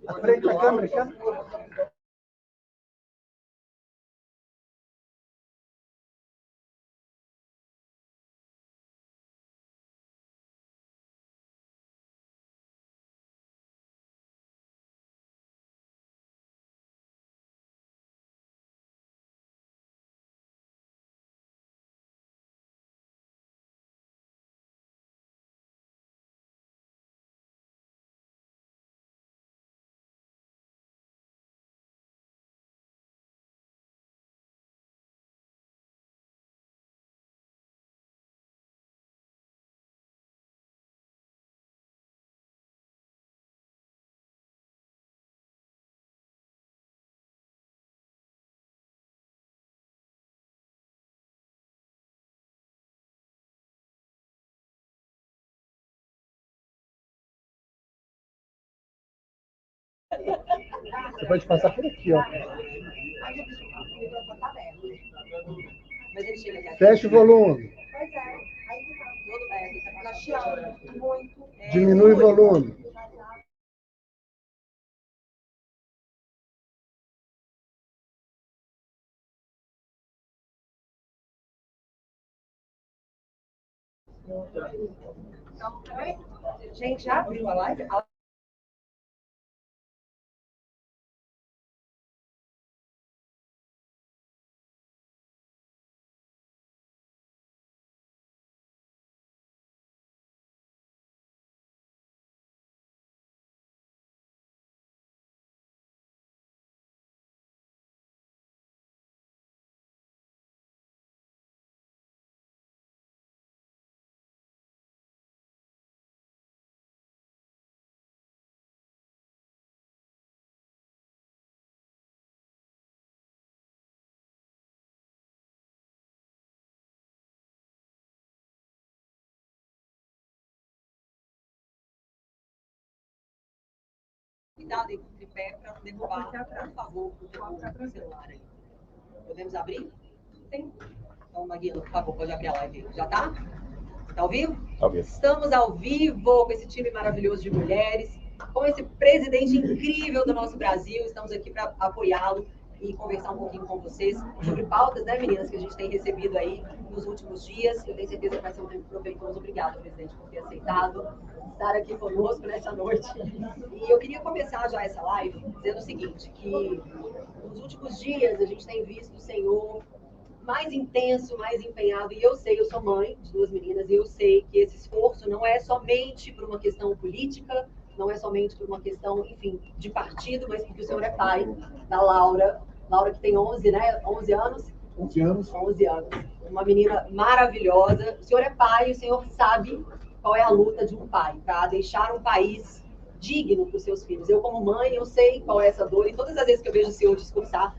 À frente da câmera, cá. Você pode passar por aqui, ó. Fecha o volume. Diminui o volume. Gente, já abriu a live? Cuidado aí com o tripé para não derrubar, por favor, o celular aí. Podemos abrir? Sim. Então, Maguila, por favor, pode abrir a live. Já tá? Tá ao vivo? Ao vivo. Estamos ao vivo com esse time maravilhoso de mulheres, com esse presidente incrível do nosso Brasil. Estamos aqui para apoiá-lo e conversar um pouquinho com vocês sobre pautas, né, meninas, que a gente tem recebido aí nos últimos dias. Eu tenho certeza que vai ser um tempo proveitoso. Obrigada, presidente, por ter aceitado estar aqui conosco nessa noite. E eu queria começar já essa live dizendo o seguinte, que nos últimos dias a gente tem visto o Senhor mais intenso, mais empenhado, e eu sei, eu sou mãe de duas meninas, e eu sei que esse esforço não é somente por uma questão política, não é somente por uma questão, enfim, de partido, mas porque o senhor é pai da Laura que tem 11, né? 11 anos? 11 anos. 11 anos. Uma menina maravilhosa. O senhor é pai, o senhor sabe qual é a luta de um pai, para deixar um país digno para os seus filhos. Eu, como mãe, eu sei qual é essa dor, e todas as vezes que eu vejo o senhor discursar,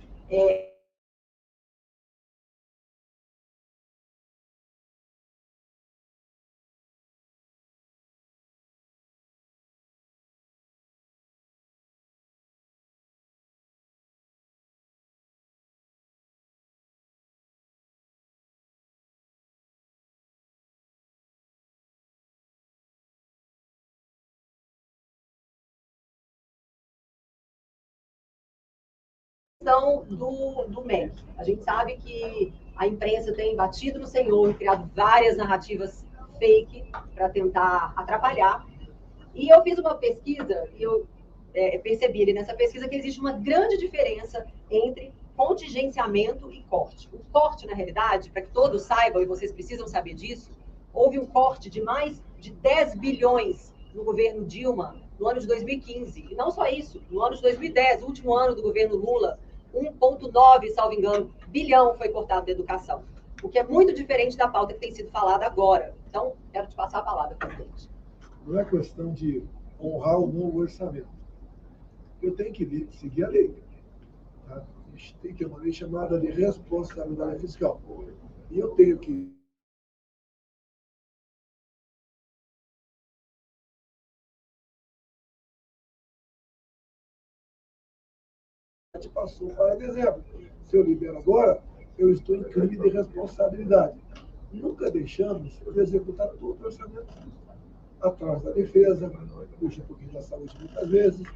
do MEC. A gente sabe que a imprensa tem batido no Senhor e criado várias narrativas fake para tentar atrapalhar. E eu fiz uma pesquisa e eu percebi ali nessa pesquisa que existe uma grande diferença entre contingenciamento e corte. O corte, na realidade, para que todos saibam, e vocês precisam saber disso, houve um corte de mais de 10 bilhões no governo Dilma no ano de 2015. E não só isso, no ano de 2010, último ano do governo Lula, 1,9, salvo engano, bilhão foi cortado da educação. O que é muito diferente da pauta que tem sido falada agora. Então, quero te passar a palavra, presidente. Não é questão de honrar ou não o orçamento. Eu tenho que seguir a lei. Tá? A gente tem que ter uma lei chamada de responsabilidade fiscal. E eu tenho que passou para dezembro. Se eu libero agora, eu estou em crime de responsabilidade. Nunca deixamos de executar todo o orçamento atrás da defesa, puxa um pouquinho da saúde muitas vezes.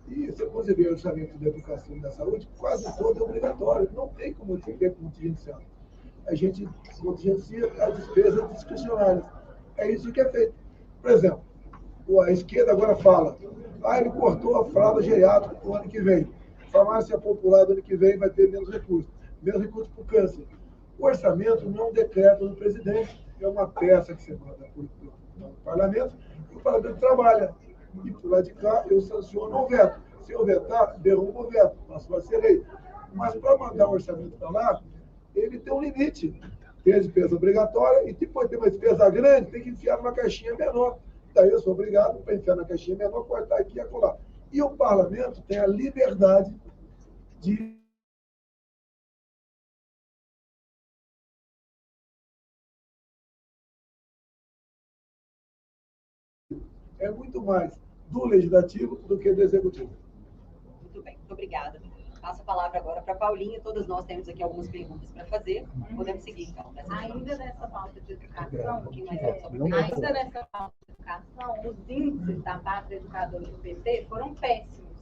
E se você ver o orçamento da educação e da saúde, quase todo é obrigatório. Não tem como ter contingenciado. A gente contingencia as despesas discricionárias. É isso que é feito. Por exemplo, a esquerda agora fala, ele cortou a fralda geriátrica para o ano que vem. Farmácia popular do ano que vem vai ter menos recursos para o câncer. O orçamento não é um decreto do presidente, é uma peça que você manda para o parlamento, e o parlamento trabalha. E por lá de cá, eu sanciono o veto. Se eu vetar, derrubo o veto, passo a ser lei. Mas para mandar o orçamento para lá, ele tem um limite. Tem a despesa obrigatória e depois tem uma despesa grande, tem que enfiar numa caixinha menor. Daí eu sou obrigado, para enfiar na caixinha menor, cortar aqui e acolá. E o parlamento tem a liberdade de é muito mais do legislativo do que do executivo. Muito bem, muito obrigada. Passo a palavra agora para a Paulinha. Todos nós temos aqui algumas perguntas para fazer. Podemos seguir, então. Ainda nessa pauta de educação, ainda nessa pauta de educação, os índices da Pátria Educadora do PT foram péssimos.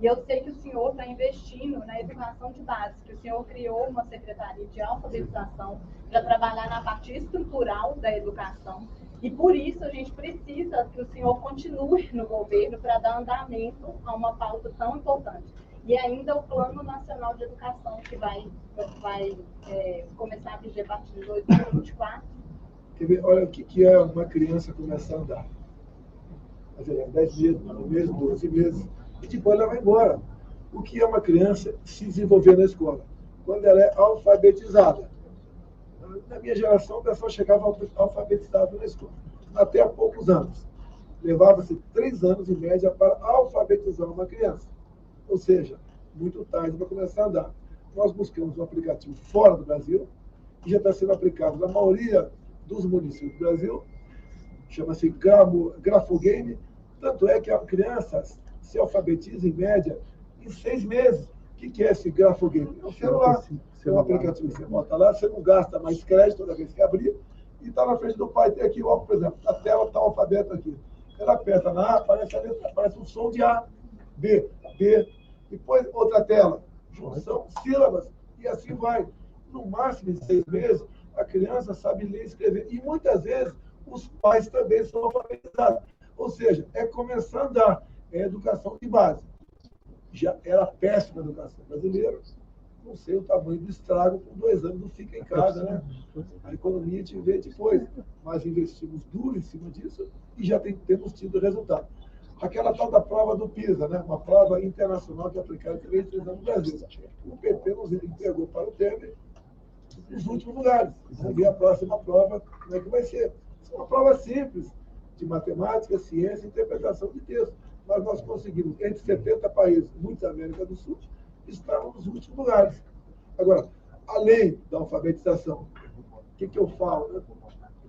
E eu sei que o senhor está investindo na educação de base, que o senhor criou uma secretaria de alfabetização para trabalhar na parte estrutural da educação. E por isso a gente precisa que o senhor continue no governo para dar andamento a uma pauta tão importante. E ainda o Plano Nacional de Educação, que vai começar a viger a partir de 2024. Olha, o que é uma criança começar a andar? 10 meses, 9 meses, 12 meses, e depois ela vai embora. O que é uma criança se desenvolver na escola? Quando ela é alfabetizada. Na minha geração, o pessoal chegava alfabetizado na escola. Até há poucos anos. Levava-se 3 anos, em média, para alfabetizar uma criança. Ou seja, muito tarde para começar a andar. Nós buscamos um aplicativo fora do Brasil, que já está sendo aplicado na maioria dos municípios do Brasil, chama-se Grafogame, tanto é que a criança se alfabetiza, em média, em 6 meses. O que é esse Grafogame? É um celular. É um aplicativo que você bota lá, você não gasta mais crédito toda vez que abrir, e está na frente do pai, tem aqui, ó, por exemplo, a tela está o alfabeto aqui. Ela aperta na A, aparece um som de A, B, B, depois outra tela, junção, sílabas, e assim vai. No máximo, em 6 meses, a criança sabe ler e escrever. E muitas vezes, os pais também são alfabetizados. Ou seja, é começar a andar, é educação de base. Já era péssima a educação brasileira, não sei o tamanho do estrago, com 2 anos não fica em casa, né? A economia te vê depois. Mas investimos duro em cima disso e já temos tido resultado. Aquela tal da prova do PISA, né? Uma prova internacional que é aplicada em 3 anos no Brasil. O PT nos entregou para o Temer nos últimos lugares. Vamos ver a próxima prova, como é que vai ser. É uma prova simples, de matemática, ciência e interpretação de texto. Mas nós conseguimos, entre 70 países, muitos da América do Sul, estarmos nos últimos lugares. Agora, além da alfabetização, o que eu falo? Né?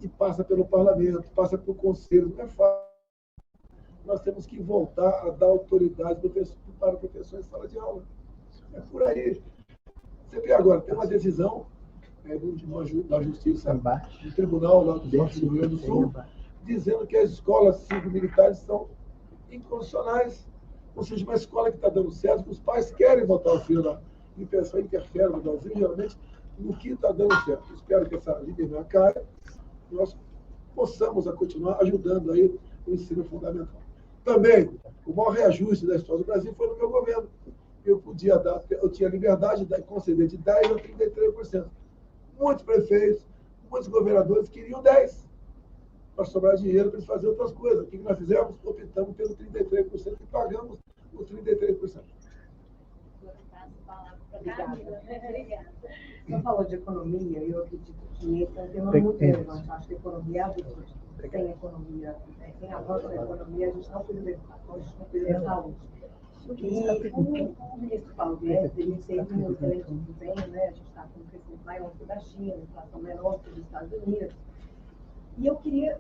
E passa pelo parlamento, passa pelo conselho, não é fácil. Nós temos que voltar a dar autoridade para a professor em sala de aula. É por aí. Você vê agora, tem uma decisão da Justiça, do Tribunal lá do Norte do Rio Grande do Sul, dizendo que as escolas cívico-militares são inconstitucionais. Ou seja, uma escola que está dando certo, que os pais querem botar o filho lá, e o pessoal interfere no Brasil, geralmente, no que está dando certo. Espero que essa linha caia, e nós possamos continuar ajudando aí o ensino fundamental. Também, o maior reajuste da história do Brasil foi no meu governo. Eu tinha liberdade de conceder de 10% a 33%. Muitos prefeitos, muitos governadores queriam 10%, para sobrar dinheiro para eles fazerem outras coisas. O que nós fizemos? Optamos pelo 33% e pagamos os 33%. Obrigada. Você falou de economia, e eu acredito que esse é um tema muito relevante. Acho que a economia é avanço. Sem economia, sem avanço da economia, a gente não cuida da educação, a gente não cuida da saúde. E o ministro Paulo Guedes, ele teve um excelente desempenho, né? A gente está com um crescimento maior que o da China, inflação menor que os Estados Unidos. E eu queria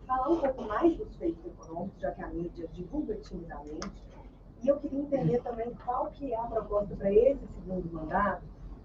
falar um pouco mais dos feitos econômicos, já que a mídia divulga timidamente. E eu queria entender também qual que é a proposta para esse segundo mandato,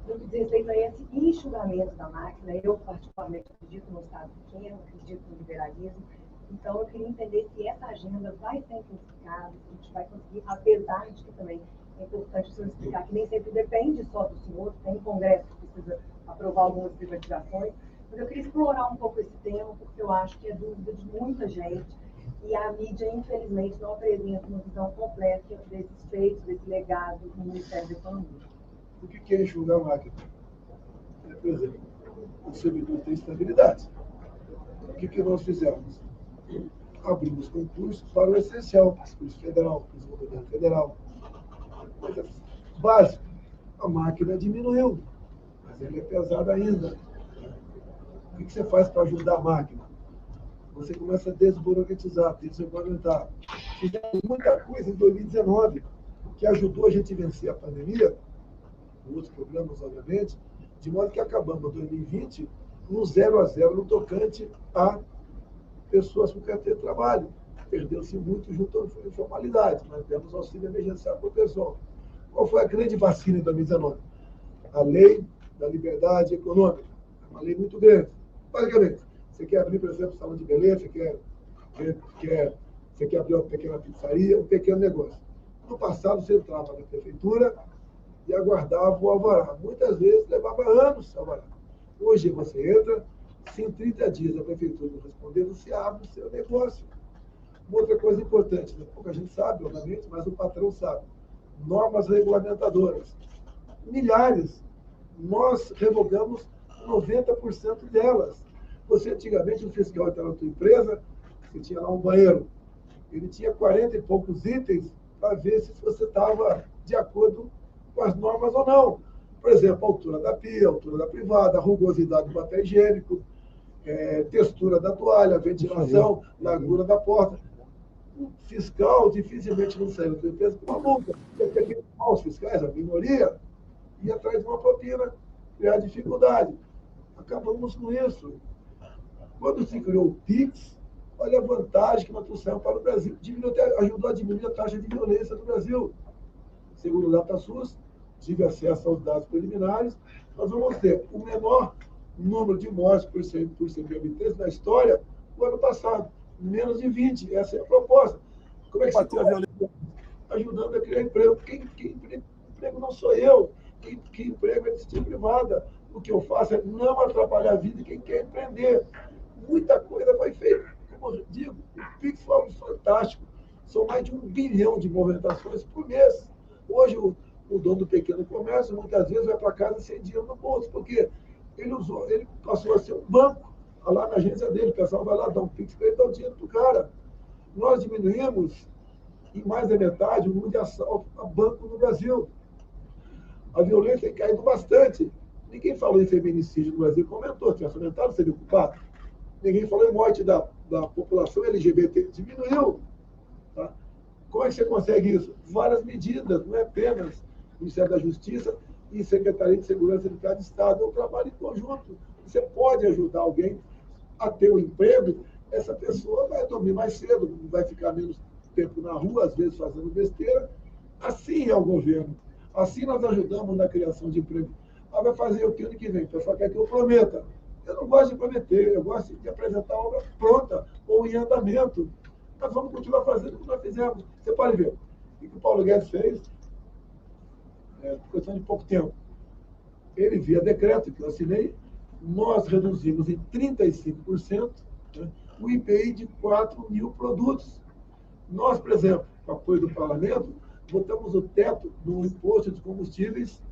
no que diz respeito a esse enxugamento da máquina. Eu, particularmente, acredito no Estado pequeno, acredito no liberalismo, Então, eu queria entender se essa agenda vai ser intensificada, se a gente vai conseguir, apesar de que também é importante o senhor explicar que nem sempre depende só do senhor, tem um congresso que precisa aprovar algumas privatizações, mas eu queria explorar um pouco esse tema, porque eu acho que é dúvida de muita gente, e a mídia, infelizmente, não apresenta uma visão completa desses feitos, desse legado do Ministério da Economia. O que é enxugar a máquina? Por exemplo, o servidor tem estabilidade. O que nós fizemos? Abrimos concursos para o essencial, para o federal, para o governo federal. Coisa básica. A máquina diminuiu, mas ela é pesada ainda. O que você faz para ajudar a máquina? Você começa a desburocratizar, desregulamentar. Fizemos muita coisa em 2019 que ajudou a gente a vencer a pandemia, outros programas, obviamente, de modo que acabamos 2020 no 0-0 no tocante a pessoas com carteira de trabalho. Perdeu-se muito junto à informalidade, mas demos auxílio emergencial para o pessoal. Qual foi a grande vacina em 2019? A lei da liberdade econômica. É uma lei muito grande. Basicamente, você quer abrir, por exemplo, salão de beleza, você quer abrir uma pequena pizzaria, um pequeno negócio. No passado, você entrava na prefeitura e aguardava o alvará. Muitas vezes levava anos o alvará. Hoje você entra, se em 30 dias a prefeitura não responder, você abre o seu negócio. Uma outra coisa importante, né? Pouca gente sabe, obviamente, mas o patrão sabe. Normas regulamentadoras. Milhares. Nós revogamos 90% delas. Você, antigamente, o fiscal entrava na tua empresa, você tinha lá um banheiro. Ele tinha 40 e poucos itens para ver se você estava de acordo com as normas ou não. Por exemplo, a altura da pia, a altura da privada, a rugosidade do papel higiênico, textura da toalha, ventilação, largura da porta. O fiscal dificilmente não sai da sua empresa com uma multa. Porque aqui, os fiscais, a minoria, ia atrás de uma propina, criar dificuldade. Acabamos com isso. Quando se criou o PIX, olha a vantagem que nós trouxemos para o Brasil. Ajudou a diminuir a taxa de violência no Brasil. Segundo o DataSUS, tive acesso aos dados preliminares, nós vamos ter o menor número de mortes por 100 mil habitantes na história do ano passado. Menos de 20. Essa é a proposta. Como é que se tem a violência? Ajudando a criar emprego. Quem emprego não sou eu. Quem emprego é iniciativa privada. O que eu faço é não atrapalhar a vida de quem quer empreender. Muita coisa foi feita. Como eu digo, o PIX foi algo fantástico. São mais de 1 bilhão de movimentações por mês. Hoje, o dono do pequeno comércio, muitas vezes, vai para casa sem dinheiro no bolso, porque ele passou a ser um banco. Lá na agência dele, o pessoal vai lá dar um PIX para ele, dar o dinheiro para o cara. Nós diminuímos em mais da metade o número de assalto a banco no Brasil. A violência tem caído bastante. Ninguém falou em feminicídio no Brasil, comentou, tinha aumentado, seria ocupado. Ninguém falou em morte da população LGBT, diminuiu. Tá? Como é que você consegue isso? Várias medidas, não é apenas o Ministério da Justiça e Secretaria de Segurança de cada Estado, é um trabalho em conjunto. Você pode ajudar alguém a ter um emprego, essa pessoa vai dormir mais cedo, vai ficar menos tempo na rua, às vezes fazendo besteira. Assim é o governo. Assim nós ajudamos na criação de emprego. Vai fazer o que ano que vem? O pessoal quer que eu prometa. Eu não gosto de prometer, eu gosto de apresentar a obra pronta ou em andamento. Nós vamos continuar fazendo o que nós fizemos. Você pode ver o que o Paulo Guedes fez, questão de pouco tempo. Ele, via decreto que eu assinei, nós reduzimos em 35%, né, o IPI de 4 mil produtos. Nós, por exemplo, com apoio do parlamento, botamos o teto no imposto de combustíveis,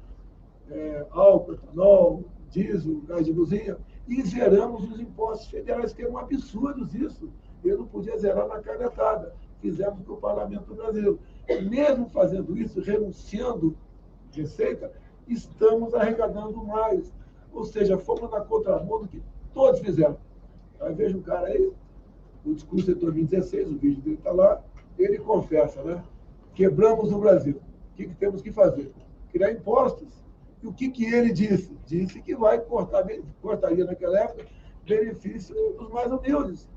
álcool, etanol, diesel, gás de luzinha, e zeramos os impostos federais, que eram absurdos isso. Eu não podia zerar na canetada. Fizemos com o Parlamento Brasileiro. Mesmo fazendo isso, renunciando receita, estamos arrecadando mais. Ou seja, fomos na contramão do que todos fizeram. Aí veja um cara aí, o discurso de 2016, o vídeo dele está lá, ele confessa, né? Quebramos o Brasil. O que temos que fazer? Criar impostos. E o que ele disse? Disse que cortaria naquela época benefício dos mais humildes.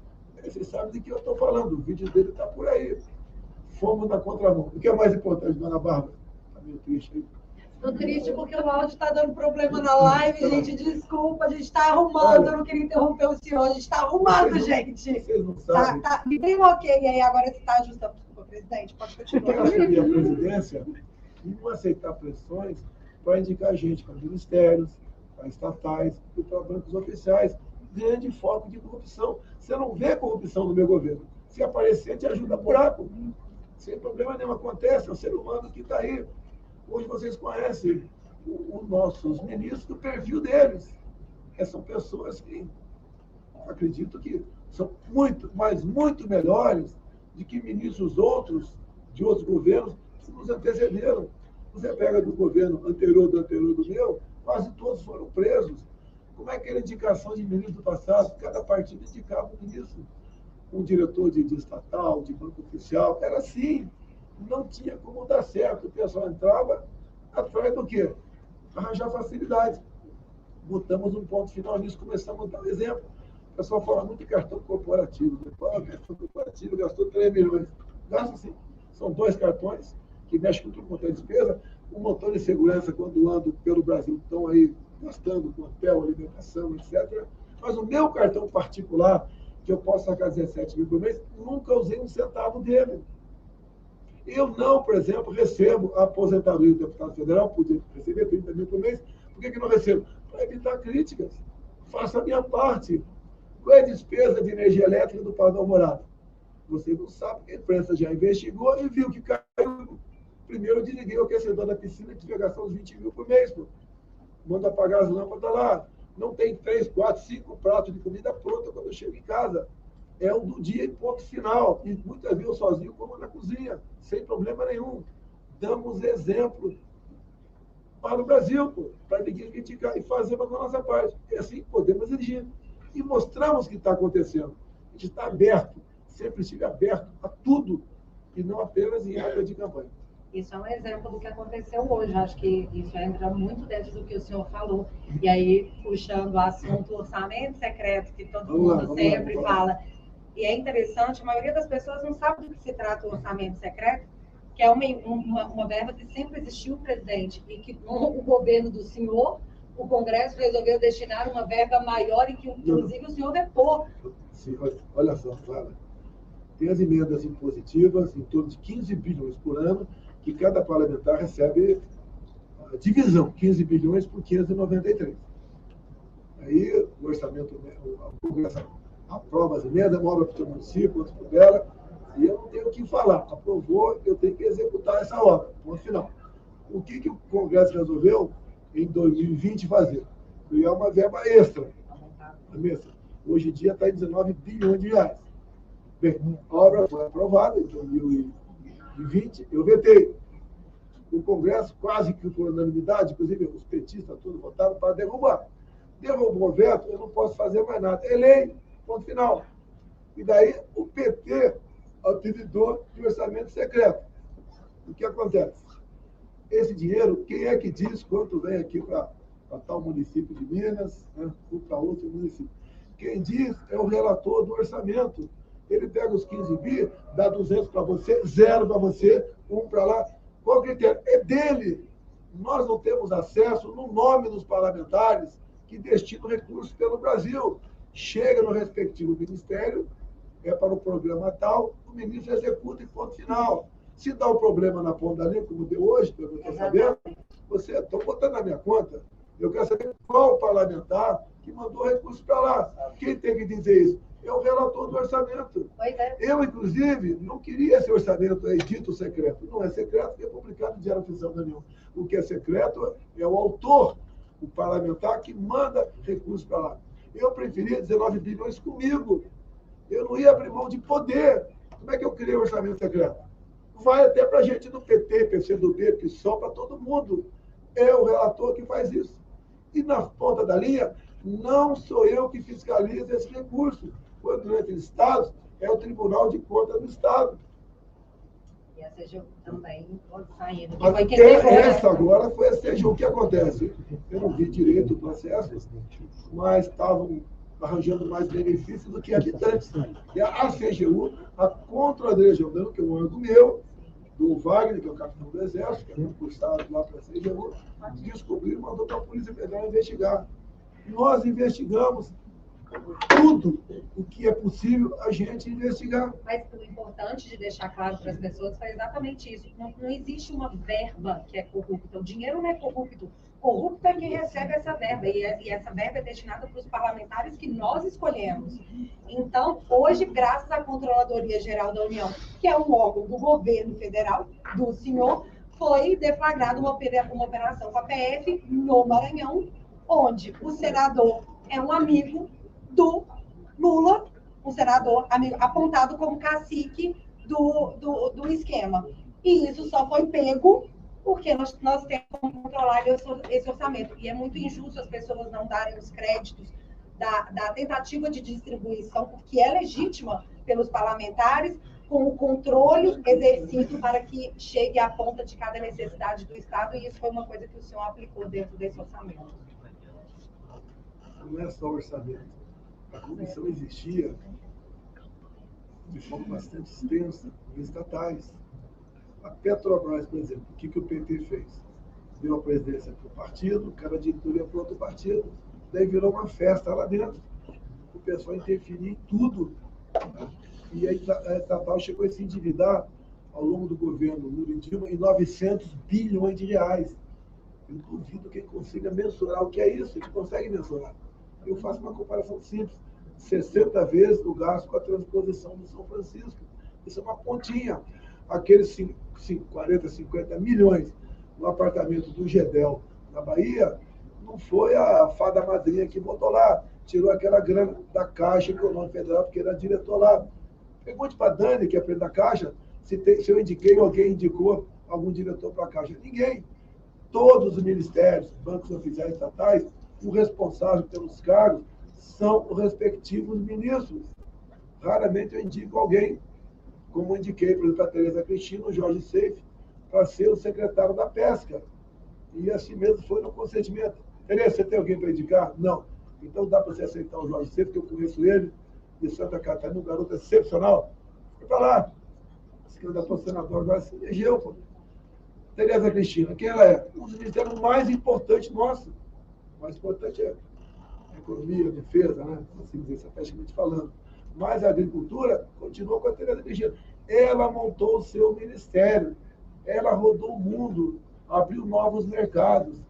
Vocês sabem de que eu estou falando, o vídeo dele está por aí. Fomos na contramão. O que é mais importante, dona Bárbara? Está meio triste aí. Tô triste porque o áudio está dando problema na live, gente. Desculpa, a gente está arrumando. Eu não queria interromper o senhor. A gente está arrumando, gente. Vocês não sabem. Me dê um ok aí, agora você está ajustando. Desculpa, presidente, pode Eu continuar. assumi a presidência e não aceitar pressões para indicar gente para ministérios, para estatais e para bancos oficiais. Grande foco de corrupção. Você não vê corrupção no meu governo. Se aparecer, te ajuda a buraco. Sem problema nenhum. Acontece, é um ser humano que está aí. Hoje vocês conhecem os nossos ministros, do perfil deles. São pessoas que acredito que são muito, mas muito melhores do que ministros outros, de outros governos, que nos antecederam. Você pega do governo anterior do meu, quase todos foram presos. Como é que era a indicação de ministro do passado? Cada partido indicava um ministro, um diretor de estatal, de banco oficial. Era assim. Não tinha como dar certo. O pessoal entrava atrás do quê? Arranjar facilidade. Botamos um ponto final nisso, começamos a dar um exemplo. O pessoal fala muito em cartão corporativo. Cartão corporativo gastou 3 milhões. Gasta sim. São 2 cartões que mexem com tudo quanto é despesa. Um motor de segurança, quando ando pelo Brasil, estão aí gastando com hotel, alimentação, etc. Mas o meu cartão particular, que eu posso sacar 17 mil por mês, nunca usei um centavo dele. Eu não, por exemplo, recebo a aposentadoria do deputado federal, podia receber 30 mil por mês. Por que não recebo? Para evitar críticas. Faça a minha parte. Qual é a despesa de energia elétrica do Padrão Morado? Você não sabe, a imprensa já investigou e viu que caiu. Primeiro eu desliguei o aquecedor da piscina, que devia gastar uns 20 mil por mês. Pô. Manda apagar as lâmpadas lá. Não tem 3, 4, 5 pratos de comida pronta quando eu chego em casa. É um do dia e ponto final. E muitas vezes eu sozinho como na cozinha, sem problema nenhum. Damos exemplo para o Brasil, pô, para ninguém criticar e fazemos a nossa parte. E assim podemos exigir. E mostramos o que está acontecendo. A gente está aberto, sempre estive aberto a tudo, e não apenas em época de campanha. Isso é um exemplo do que aconteceu hoje. Acho que isso entra muito dentro do que o senhor falou. E aí, puxando o assunto orçamento secreto, que todo mundo sempre fala. E é interessante, a maioria das pessoas não sabe do que se trata o orçamento secreto, que é uma verba que sempre existiu, presidente, e que no governo do senhor, o Congresso resolveu destinar uma verba maior e que, inclusive, o senhor vetou. Sim, olha só, Clara. Tem as emendas impositivas em torno de 15 bilhões por ano, que cada parlamentar recebe a divisão, 15 bilhões por 593. Aí o orçamento, o Congresso aprova as emendas, uma obra para o seu município, outra para o dela, e eu não tenho o que falar. Aprovou, eu tenho que executar essa obra. Ponto final. O que o Congresso resolveu em 2020 fazer? Criar uma verba extra. Hoje em dia está em 19 bilhões de reais. Bem, a obra foi aprovada em 2020, eu vetei. O Congresso, quase que por unanimidade, inclusive os petistas todos votaram para derrubar. Derrubou o veto, eu não posso fazer mais nada. É lei, ponto final. E daí o PT apelidou de orçamento secreto. O que acontece? Esse dinheiro, quem é que diz quanto vem aqui para tal município de Minas, né, ou para outro município? Quem diz é o relator do orçamento. Ele pega os 15 bi, dá 200 para você, 0 para você, 1 para lá. Qual o critério? É dele. Nós não temos acesso no nome dos parlamentares que destinam recursos pelo Brasil. Chega no respectivo ministério, é para o programa tal, o ministro executa em ponto final. Se dá um problema na ponta da linha, como deu hoje, pelo que eu estou sabendo, estou botando na minha conta. Eu quero saber qual parlamentar que mandou recurso para lá. Quem tem que dizer isso? É o relator do orçamento. Eu, inclusive, não queria esse orçamento aí dito secreto. Não é secreto, porque é publicado no Diário Oficial da União. O que é secreto é o autor, o parlamentar, que manda recurso para lá. Eu preferia 19 bilhões comigo. Eu não ia abrir mão de poder. Como é que eu criei o orçamento secreto? Vai até para a gente do PT, PCdoB, PSOL, para todo mundo. É o relator que faz isso. E na ponta da linha, não sou eu que fiscalizo esse recurso. Quando entra em estados, é o Tribunal de Contas do Estado. E a CGU também pode sair. Essa agora foi a CGU. O que acontece? Eu não vi direito o processo, mas estavam arranjando mais benefícios do que habitantes. E a CGU, a Controladoria Geral, que é um órgão meu, do Wagner, que é o capitão do Exército, que é concursado lá para ser IGU, descobriu e mandou para a Polícia Federal investigar. Nós investigamos tudo o que é possível a gente investigar. Mas o importante de deixar claro para as pessoas foi exatamente isso. Não existe uma verba que é corrupta. O dinheiro não é corrupto. Corrupto é quem recebe essa verba. E essa verba é destinada para os parlamentares que nós escolhemos. Então, hoje, graças à Controladoria Geral da União, que é um órgão do governo federal, do senhor, foi deflagrada uma operação com a PF no Maranhão, onde o senador é um amigo do Lula, um senador apontado como cacique do esquema. E isso só foi pego porque nós temos que controlar esse orçamento. E é muito injusto as pessoas não darem os créditos da tentativa de distribuição, porque é legítima pelos parlamentares, com o controle exercido para que chegue à ponta de cada necessidade do Estado, e isso foi uma coisa que o senhor aplicou dentro desse orçamento. Não é só orçamento. A comissão existia de forma bastante extensa em estatais. A Petrobras, por exemplo, o que o PT fez? Deu a presidência para o partido, cada diretoria para outro partido, daí virou uma festa lá dentro. O pessoal interferia em tudo. E aí a estatal chegou a se endividar ao longo do governo Lula e Dilma em 900 bilhões de reais. Eu duvido que consiga mensurar o que é isso. A gente consegue mensurar. Eu faço uma comparação simples. 60 vezes o gasto com a transposição do São Francisco. Isso é uma pontinha. Aqueles 40, 50 milhões no apartamento do Gedel, na Bahia, não foi a fada madrinha que botou lá. Tirou aquela grana da Caixa Econômica Federal, porque era diretor lá. Pergunte para a Dani, que é presidente da Caixa, se eu indiquei ou alguém indicou algum diretor para a Caixa. Ninguém. Todos os ministérios, bancos oficiais estatais, o responsável pelos cargos são os respectivos ministros. Raramente eu indico alguém, como indiquei, por exemplo, a Tereza Cristina, o Jorge Seife, para ser o secretário da Pesca. E assim mesmo foi no consentimento. Tereza, você tem alguém para indicar? Não. Então dá para você aceitar o Jorge Seife, que eu conheço ele, de Santa Catarina, um garoto excepcional. Foi para lá. Se candidatou a senador, agora se elegeu, pô. Tereza Cristina, quem ela é? Um dos ministérios mais importantes nossos. O mais importante é a economia, a defesa, né? Assim dizer, estrategicamente falando. Mas a agricultura continuou com a Tereza Cristina. Ela montou o seu ministério. Ela rodou o mundo, abriu novos mercados.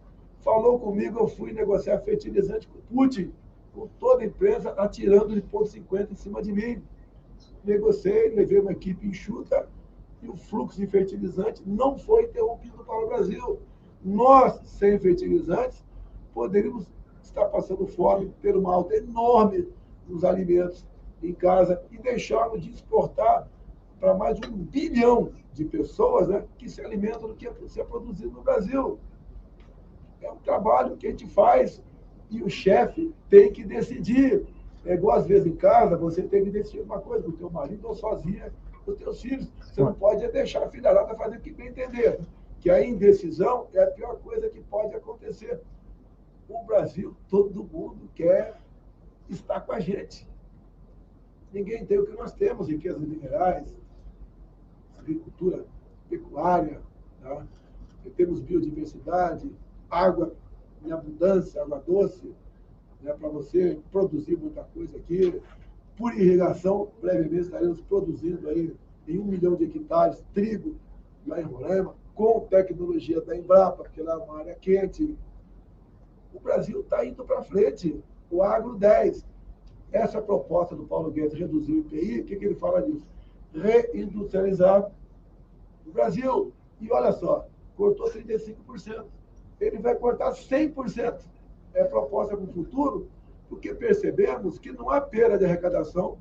Falou comigo, eu fui negociar fertilizante com Putin, com toda a imprensa atirando de ponto 50 em cima de mim. Negociei, levei uma equipe enxuta, e o fluxo de fertilizante não foi interrompido para o Brasil. Nós, sem fertilizantes, poderíamos estar passando fome, ter uma alta enorme nos alimentos em casa e deixarmos de exportar para mais de 1 bilhão de pessoas, né, que se alimentam do que é produzido no Brasil. É um trabalho que a gente faz e o chefe tem que decidir. É igual às vezes em casa, você tem que decidir uma coisa com o teu marido ou sozinha com os teus filhos. Você não pode deixar a filharada fazer o que bem entender. Que a indecisão é a pior coisa que pode acontecer. O Brasil, todo mundo quer estar com a gente. Ninguém tem o que nós temos, riquezas minerais, agricultura, pecuária, tá? Temos biodiversidade, água em abundância, água doce, né, para você produzir muita coisa aqui. Por irrigação, brevemente estaremos produzindo aí em 1 milhão de hectares trigo lá em Roraima, com tecnologia da Embrapa, porque lá é uma área quente. O Brasil está indo para frente. O agro 10. Essa proposta do Paulo Guedes reduzir o IPI, o que ele fala disso? Reindustrializar o Brasil. E olha só, cortou 35%. Ele vai cortar 100%. É proposta para o futuro, porque percebemos que não há perda de arrecadação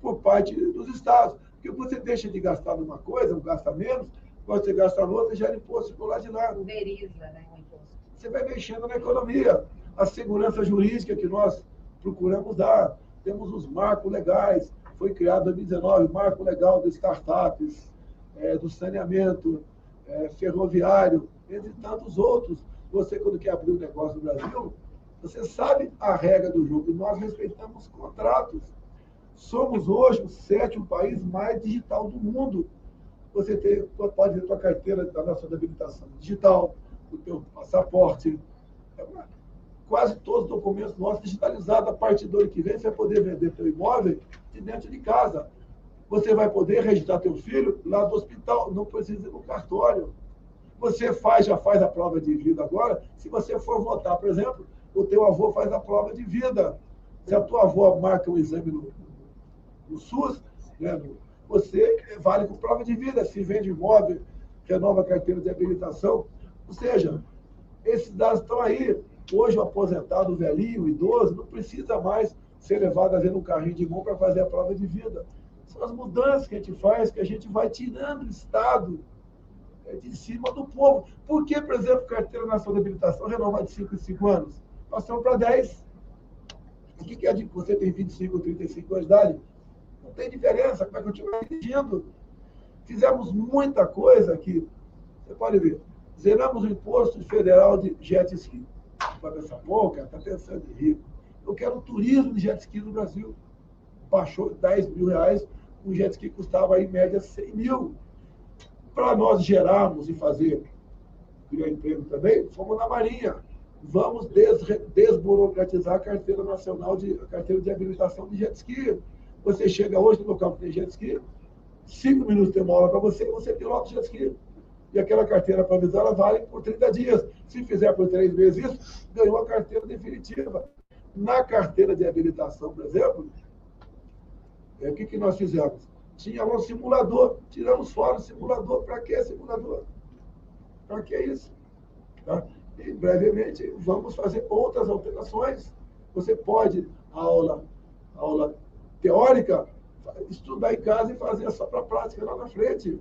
por parte dos estados. Porque você deixa de gastar numa coisa, não gasta menos, quando você gasta na outra, gera imposto por lá de lá. Pulveriza, né, o imposto. Você vai mexendo na economia. A segurança jurídica que nós procuramos dar. Temos os marcos legais. Foi criado em 2019 o marco legal das startups, do saneamento, ferroviário, entre tantos outros. Você, quando quer abrir um negócio no Brasil, você sabe a regra do jogo. E nós respeitamos contratos. Somos hoje o 7º país mais digital do mundo. você pode ter a tua carteira da nacional de habilitação digital, o teu passaporte, quase todos os documentos nossos digitalizados. A partir do ano que vem, você vai poder vender teu imóvel de dentro de casa. Você vai poder registrar teu filho lá do hospital, não precisa ir no cartório. Você já faz a prova de vida agora. Se você for votar, por exemplo, o teu avô faz a prova de vida. Se a tua avó marca um exame no SUS, né, você vale com prova de vida. Se vende imóvel, renova a carteira de habilitação. Ou seja, esses dados estão aí. Hoje o aposentado, o velhinho, o idoso, não precisa mais ser levado a ver um carrinho de mão para fazer a prova de vida. São as mudanças que a gente faz, que a gente vai tirando o Estado de cima do povo. Por que, por exemplo, carteira nacional de habilitação renovar de 5 em 5 anos? Passamos para 10. O que é de você tem 25 ou 35 anos de idade? Não tem diferença, vai continuar dirigindo. Fizemos muita coisa aqui. Você pode ver. Zeramos o imposto federal de jet ski. Vai pensar, pô, cara, está pensando em rico. Eu quero turismo de jet ski no Brasil. Baixou 10 mil reais, um jet ski custava, em média, 100 mil. Para nós gerarmos e criar emprego também, fomos na Marinha. Vamos desburocratizar a carteira nacional, a carteira de habilitação de jet ski. Você chega hoje no local que tem jet ski, 5 minutos tem uma aula para você, você pilota o jet ski. E aquela carteira provisória vale por 30 dias. Se fizer por 3 meses isso, ganhou a carteira definitiva. Na carteira de habilitação, por exemplo, o que nós fizemos? Tinha lá um simulador, tiramos fora o simulador. Para que simulador? Para que isso? Tá? E brevemente vamos fazer outras alterações. Você pode, aula teórica, estudar em casa e fazer só para a prática lá na frente.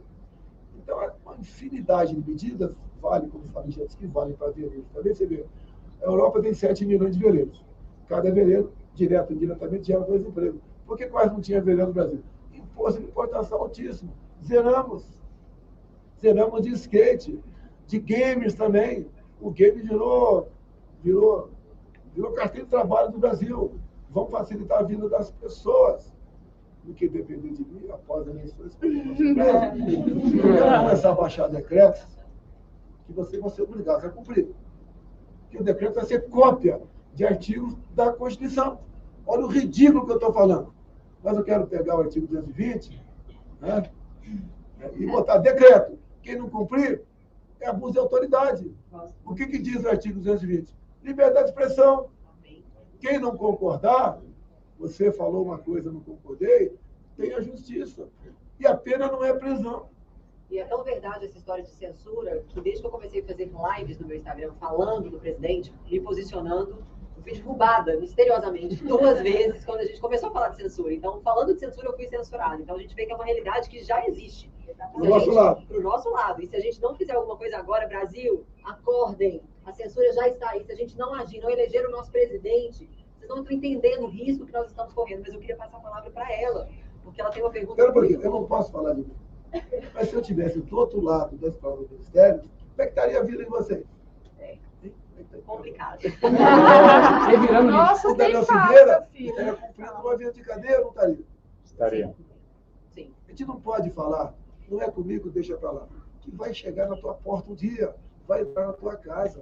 Então, é uma infinidade de medidas, vale, como falei, jet ski, vale para veleiros. Também você vê, a Europa tem 7 milhões de veleiros. Cada veleiro, direto ou indiretamente, gera 2 empregos. Por que quase não tinha veleiro no Brasil? Imposto de importação altíssimo. Zeramos. Zeramos de skate, de games também. O game virou carteira de trabalho do Brasil. Vamos facilitar a vida das pessoas. Do que depender de mim, após as eleições, eu quero começar a baixar decretos que vocês vão ser obrigados a cumprir. Que o decreto vai ser cópia de artigos da Constituição. Olha o ridículo que eu estou falando. Mas eu quero pegar o artigo 220, né, e botar decreto. Quem não cumprir é abuso de autoridade. O que diz o artigo 220? Liberdade de expressão. Quem não concordar, você falou uma coisa, não concordei, tem a justiça. E a pena não é prisão. E é tão verdade essa história de censura, que desde que eu comecei a fazer lives no meu Instagram, falando do presidente, me posicionando, eu fui derrubada, misteriosamente, 2 vezes, quando a gente começou a falar de censura. Então, falando de censura, eu fui censurada. Então, a gente vê que é uma realidade que já existe. Pro nosso lado. Pro nosso lado. E se a gente não fizer alguma coisa agora, Brasil, acordem. A censura já está aí. Se a gente não agir, não eleger o nosso presidente, vocês não estão entendendo o risco que nós estamos correndo. Mas eu queria passar a palavra para ela, porque ela tem uma pergunta. Espera um pouquinho, eu não posso falar de mim. Mas se eu estivesse do outro lado da história do Ministério, como é que estaria a vida de vocês? Complicado. Nossa, o Daniel tem Silveira filho. estaria cumprindo uma vida de cadeia, não estaria? Estaria. Sim. A gente não pode falar, não é comigo, deixa para lá. Que vai chegar na tua porta um dia, vai entrar na tua casa.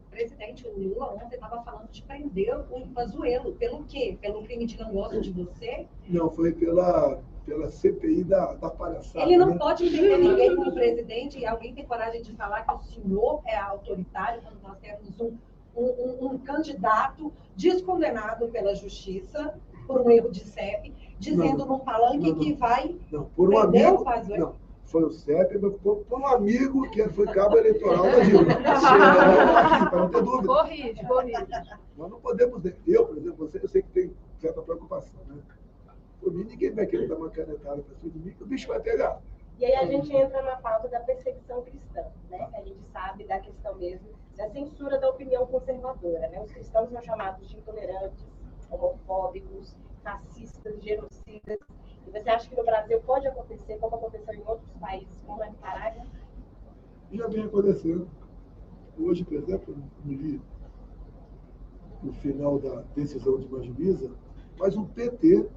O presidente Lula ontem estava falando de prender o Pazuello. Pelo quê? Pelo crime de não gosto de você? Não, foi pela CPI da palhaçada. Ele não né? pode entender ninguém como presidente, e alguém tem coragem de falar que o senhor é autoritário quando nós temos um candidato descondenado pela justiça por um erro de CEP, dizendo num palanque que vai por um prender amigo, o Pazuello. não, foi o CEP, mas por um amigo que foi cabo eleitoral da Dilma. Aqui, para não ter dúvida. Corrige. Nós não podemos... Eu, por exemplo, eu sei que tem certa preocupação, né? Por mim, ninguém vai querer dar uma canetada para cima de mim, que o bicho vai pegar. E aí a gente entra na pauta da perseguição cristã, né? A gente sabe da questão mesmo da censura da opinião conservadora, né? Os cristãos são chamados de intolerantes, homofóbicos, racistas, genocidas. E você acha que no Brasil pode acontecer, como aconteceu em outros países, como a Nicarágua? Já vem acontecendo. Hoje, por exemplo, no li no final da decisão de Majimisa, mas o PT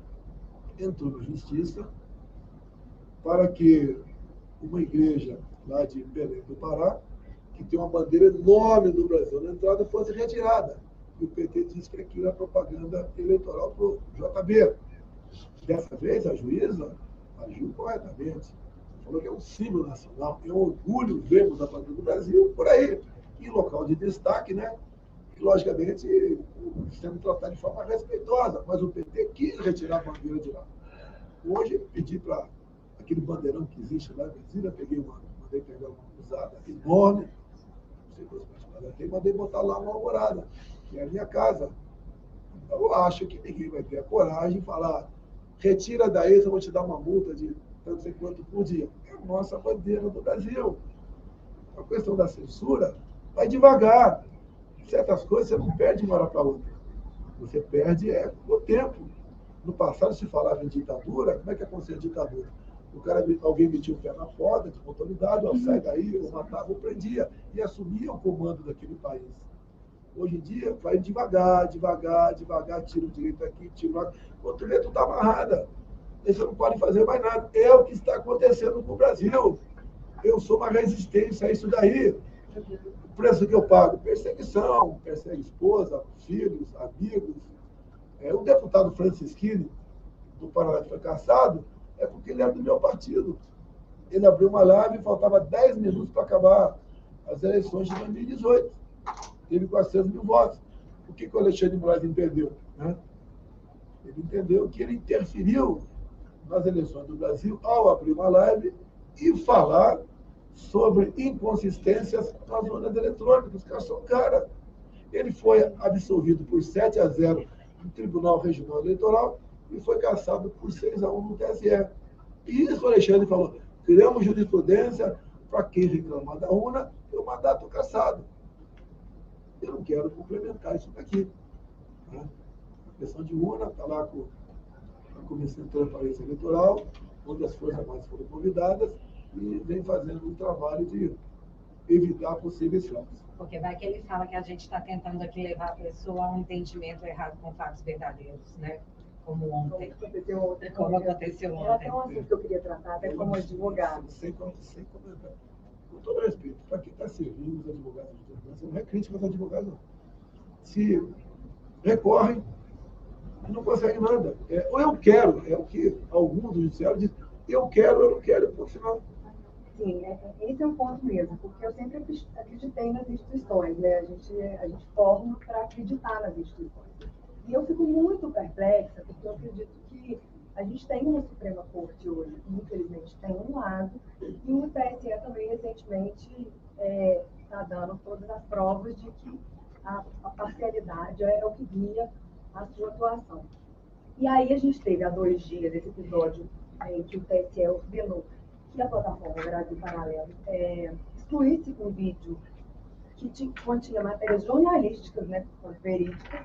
entrou na justiça para que uma igreja lá de Belém do Pará, que tem uma bandeira enorme do Brasil na entrada, fosse retirada. E o PT disse que aquilo é propaganda eleitoral para o JB. Dessa vez, a juíza agiu corretamente. Falou que é um símbolo nacional, é um orgulho vermos a bandeira do Brasil por aí, em local de destaque, né? E, logicamente, sendo tratado de forma respeitosa, mas o PT quis retirar a bandeira de lá. Hoje, pedi para aquele bandeirão que existe lá em Brasília, mandei pegar uma usada enorme, não sei quantos metros tem, mandei botar lá uma alvorada, que é a minha casa. Então, eu acho que ninguém vai ter a coragem de falar, retira daí, eu vou te dar uma multa de tanto sei quanto por dia. É a nossa bandeira do Brasil. A questão da censura vai devagar. Certas coisas você não perde de uma hora para outra. Você perde o tempo. No passado se falava em ditadura, como é que acontecia a ditadura? Alguém metia o pé na porta, de autoridade, ou sai daí, ou matava, ou prendia, e assumia o comando daquele país. Hoje em dia, vai devagar, tira o direito aqui, tira o lado. Outro dia, tu está amarrada. Aí você não pode fazer mais nada. É o que está acontecendo com o Brasil. Eu sou uma resistência a isso daí. O preço que eu pago, perseguição, persegue esposa, filhos, amigos. O deputado Francisquini, do Paraná, que foi cassado, é porque ele era do meu partido. Ele abriu uma live e faltava 10 minutos para acabar as eleições de 2018. Teve 400 mil votos. O que o Alexandre de Moraes entendeu? Né? Ele entendeu que ele interferiu nas eleições do Brasil ao abrir uma live e falar sobre inconsistências nas urnas eletrônicas. Os caras são cara. Ele foi absolvido por 7-0 no Tribunal Regional Eleitoral e foi cassado por 6-1 no TSE. E isso o Alexandre falou, criamos jurisprudência para quem reclamar da urna ter o mandato cassado. Eu não quero complementar isso daqui. Né? A questão de urna está lá com a Comissão de Transparência Eleitoral, onde as forças mais foram convidadas, e vem fazendo um trabalho de evitar possíveis fraudes. Porque vai que ele fala que a gente está tentando aqui levar a pessoa a um entendimento errado com fatos verdadeiros, né? Como ontem. Como aconteceu ontem. Era até um assunto que eu queria tratar, até como advogado. Sem comentar. Com todo respeito, para quem está servindo os advogados de tribunal, não é crítica aos advogados, não. Se recorrem, não conseguem nada. Ou eu quero, é o que alguns do judiciário dizem, eu não quero, por sinal. Sim, esse é o ponto mesmo, porque eu sempre acreditei nas instituições, né? A gente forma para acreditar nas instituições. E eu fico muito perplexa, porque eu acredito que a gente tem uma Suprema Corte hoje, que infelizmente tem um lado, e o TSE também recentemente está dando todas as provas de que a parcialidade é o que guia a sua atuação. E aí a gente teve há 2 dias esse episódio em que o TSE ordenou que a plataforma Brasil Paralelo excluísse um vídeo que continha matérias jornalísticas, né, verídicas,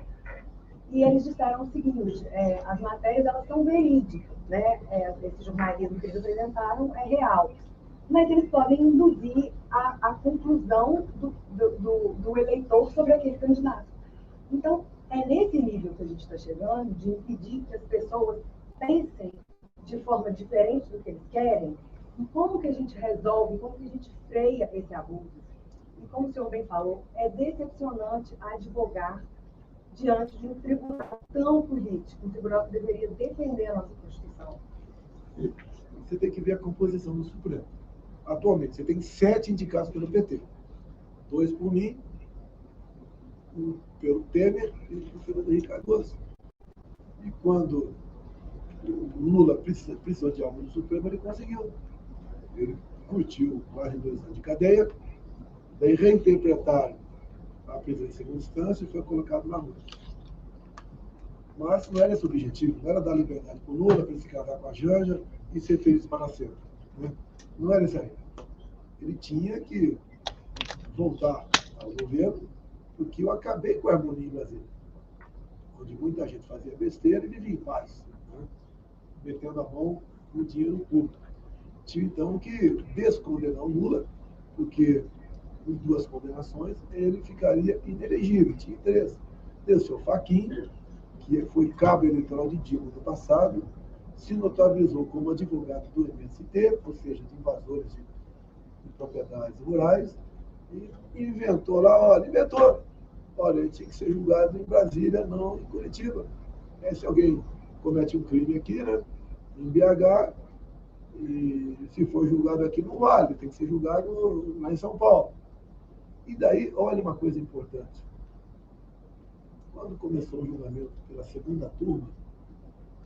e eles disseram o seguinte, as matérias elas são verídicas, né, esse jornalismo que eles apresentaram é real, mas eles podem induzir a conclusão do eleitor sobre aquele candidato. Então, é nesse nível que a gente está chegando, de impedir que as pessoas pensem de forma diferente do que eles querem, e como que a gente resolve, como que a gente freia esse abuso. E como o senhor bem falou, é decepcionante advogar diante de um tribunal tão político, um tribunal que deveria defender a nossa Constituição. Você tem que ver a composição do Supremo. Atualmente, você tem 7 indicados pelo PT. 2 por mim, 1 pelo Temer e 1 pelo Fernando Henrique Cardoso. E quando o Lula precisou de algo no Supremo, ele conseguiu. Ele curtiu mais de 2 anos de cadeia, daí reinterpretaram a prisão em segunda instância e foi colocado na rua. Mas não era esse o objetivo, não era dar liberdade para o Lula, para ele se casar com a Janja e ser feliz para nascer. Né? Não era isso aí. Ele tinha que voltar ao governo, porque eu acabei com a harmonia em Brasília, onde muita gente fazia besteira e vivia em paz, né? Metendo a mão no dinheiro público. Tinha então que descondenar o Lula, porque com 2 condenações ele ficaria inelegível. Tinha 3. Tem o seu Fachin, que foi cabo eleitoral de Dilma no passado, se notabilizou como advogado do MST, ou seja, de invasores de propriedades rurais, e inventou lá, olha, ele tinha que ser julgado em Brasília, não em Curitiba. Se alguém comete um crime aqui, né, em BH, e se for julgado aqui não vale, tem que ser julgado lá em São Paulo. E daí, olha uma coisa importante. Quando começou o julgamento pela segunda turma,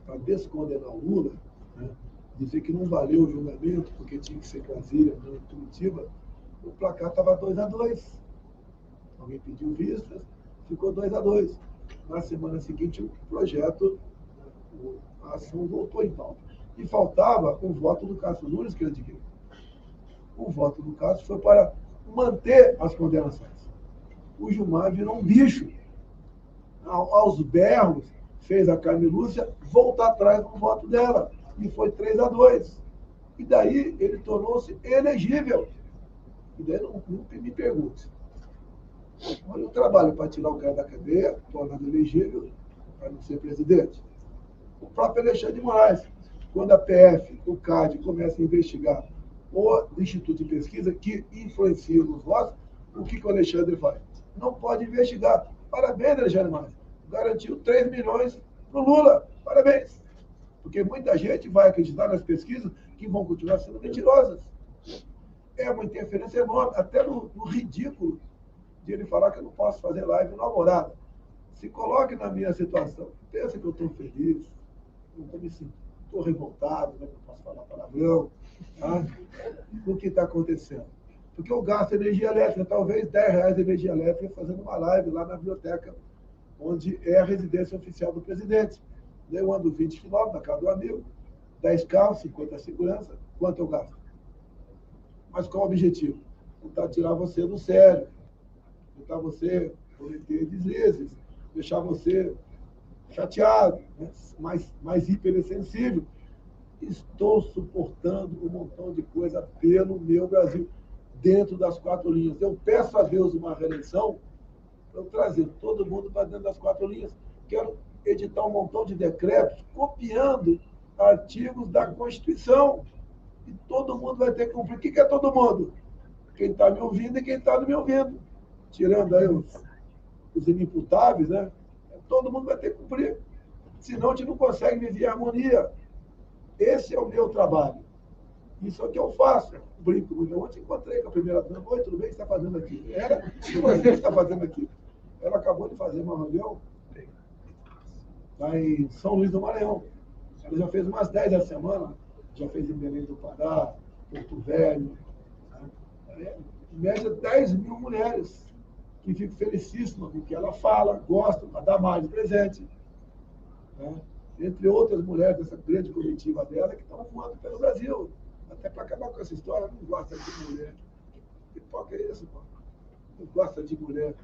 para descondenar o Lula, né, dizer que não valeu o julgamento porque tinha que ser em Brasília, não em Curitiba, o placar estava 2-2. Alguém pediu vistas, ficou 2-2. Na semana seguinte, o projeto, a ação voltou em pauta. E faltava o voto do Cássio Nunes, que ele adquiriu. O voto do Cássio foi para manter as condenações. O Gilmar virou um bicho. Aos berros, fez a Carmen Lúcia voltar atrás no voto dela. E foi 3-2. E daí ele tornou-se elegível. E daí não me pergunte. Olha o trabalho para tirar o cara da cadeia, tornando elegível, para não ser presidente. O próprio Alexandre de Moraes, quando a PF, o CAD, começa a investigar o Instituto de Pesquisa, que influencia nos votos, o que o Alexandre faz? Não pode investigar. Parabéns, Alexandre de Moraes. Garantiu 3 milhões para o Lula. Parabéns. Porque muita gente vai acreditar nas pesquisas que vão continuar sendo mentirosas. É uma interferência enorme, até no ridículo de ele falar que eu não posso fazer live no Alvorada. Se coloque na minha situação. Pensa que eu estou feliz, eu estou me sentindo, estou revoltado, né? Não posso falar palavrão, tá? O que está acontecendo? Porque eu gasto energia elétrica, talvez R$10 de energia elétrica, fazendo uma live lá na biblioteca, onde é a residência oficial do presidente. Eu ando 20 quilômetros na casa do amigo, 10 carros, 50 segurança, quanto eu gasto? Mas qual o objetivo? Tentar tirar você do sério, tentar você cometer deslizes, deixar você chateado, né? mais hipersensível. Estou suportando um montão de coisa pelo meu Brasil, dentro das 4 linhas. Eu peço a Deus uma reeleição para eu trazer todo mundo para dentro das 4 linhas. Quero editar um montão de decretos copiando artigos da Constituição. E todo mundo vai ter que cumprir. O que é todo mundo? Quem está me ouvindo e quem está me ouvindo. Tirando aí os inimputáveis, né? Todo mundo vai ter que cumprir. Senão a gente não consegue viver em harmonia. Esse é o meu trabalho. Isso é o que eu faço. Brinco muito. Ontem encontrei com a primeira dama. Oi, tudo bem? O que você está fazendo aqui? O que você está fazendo aqui? Ela acabou de fazer uma reunião lá em São Luís do Maranhão. Ela já fez umas 10 essa semana. Já fez em Belém do Pará, Porto Velho. Né? Em média, 10 mil mulheres que fico felicíssima com o que ela fala, gostam, para dar mais de presente. Né? Entre outras mulheres dessa grande comitiva dela que estão voando pelo Brasil. Até para acabar com essa história, não gosta de mulher. Que porca é isso, mano? Não gosta de mulher.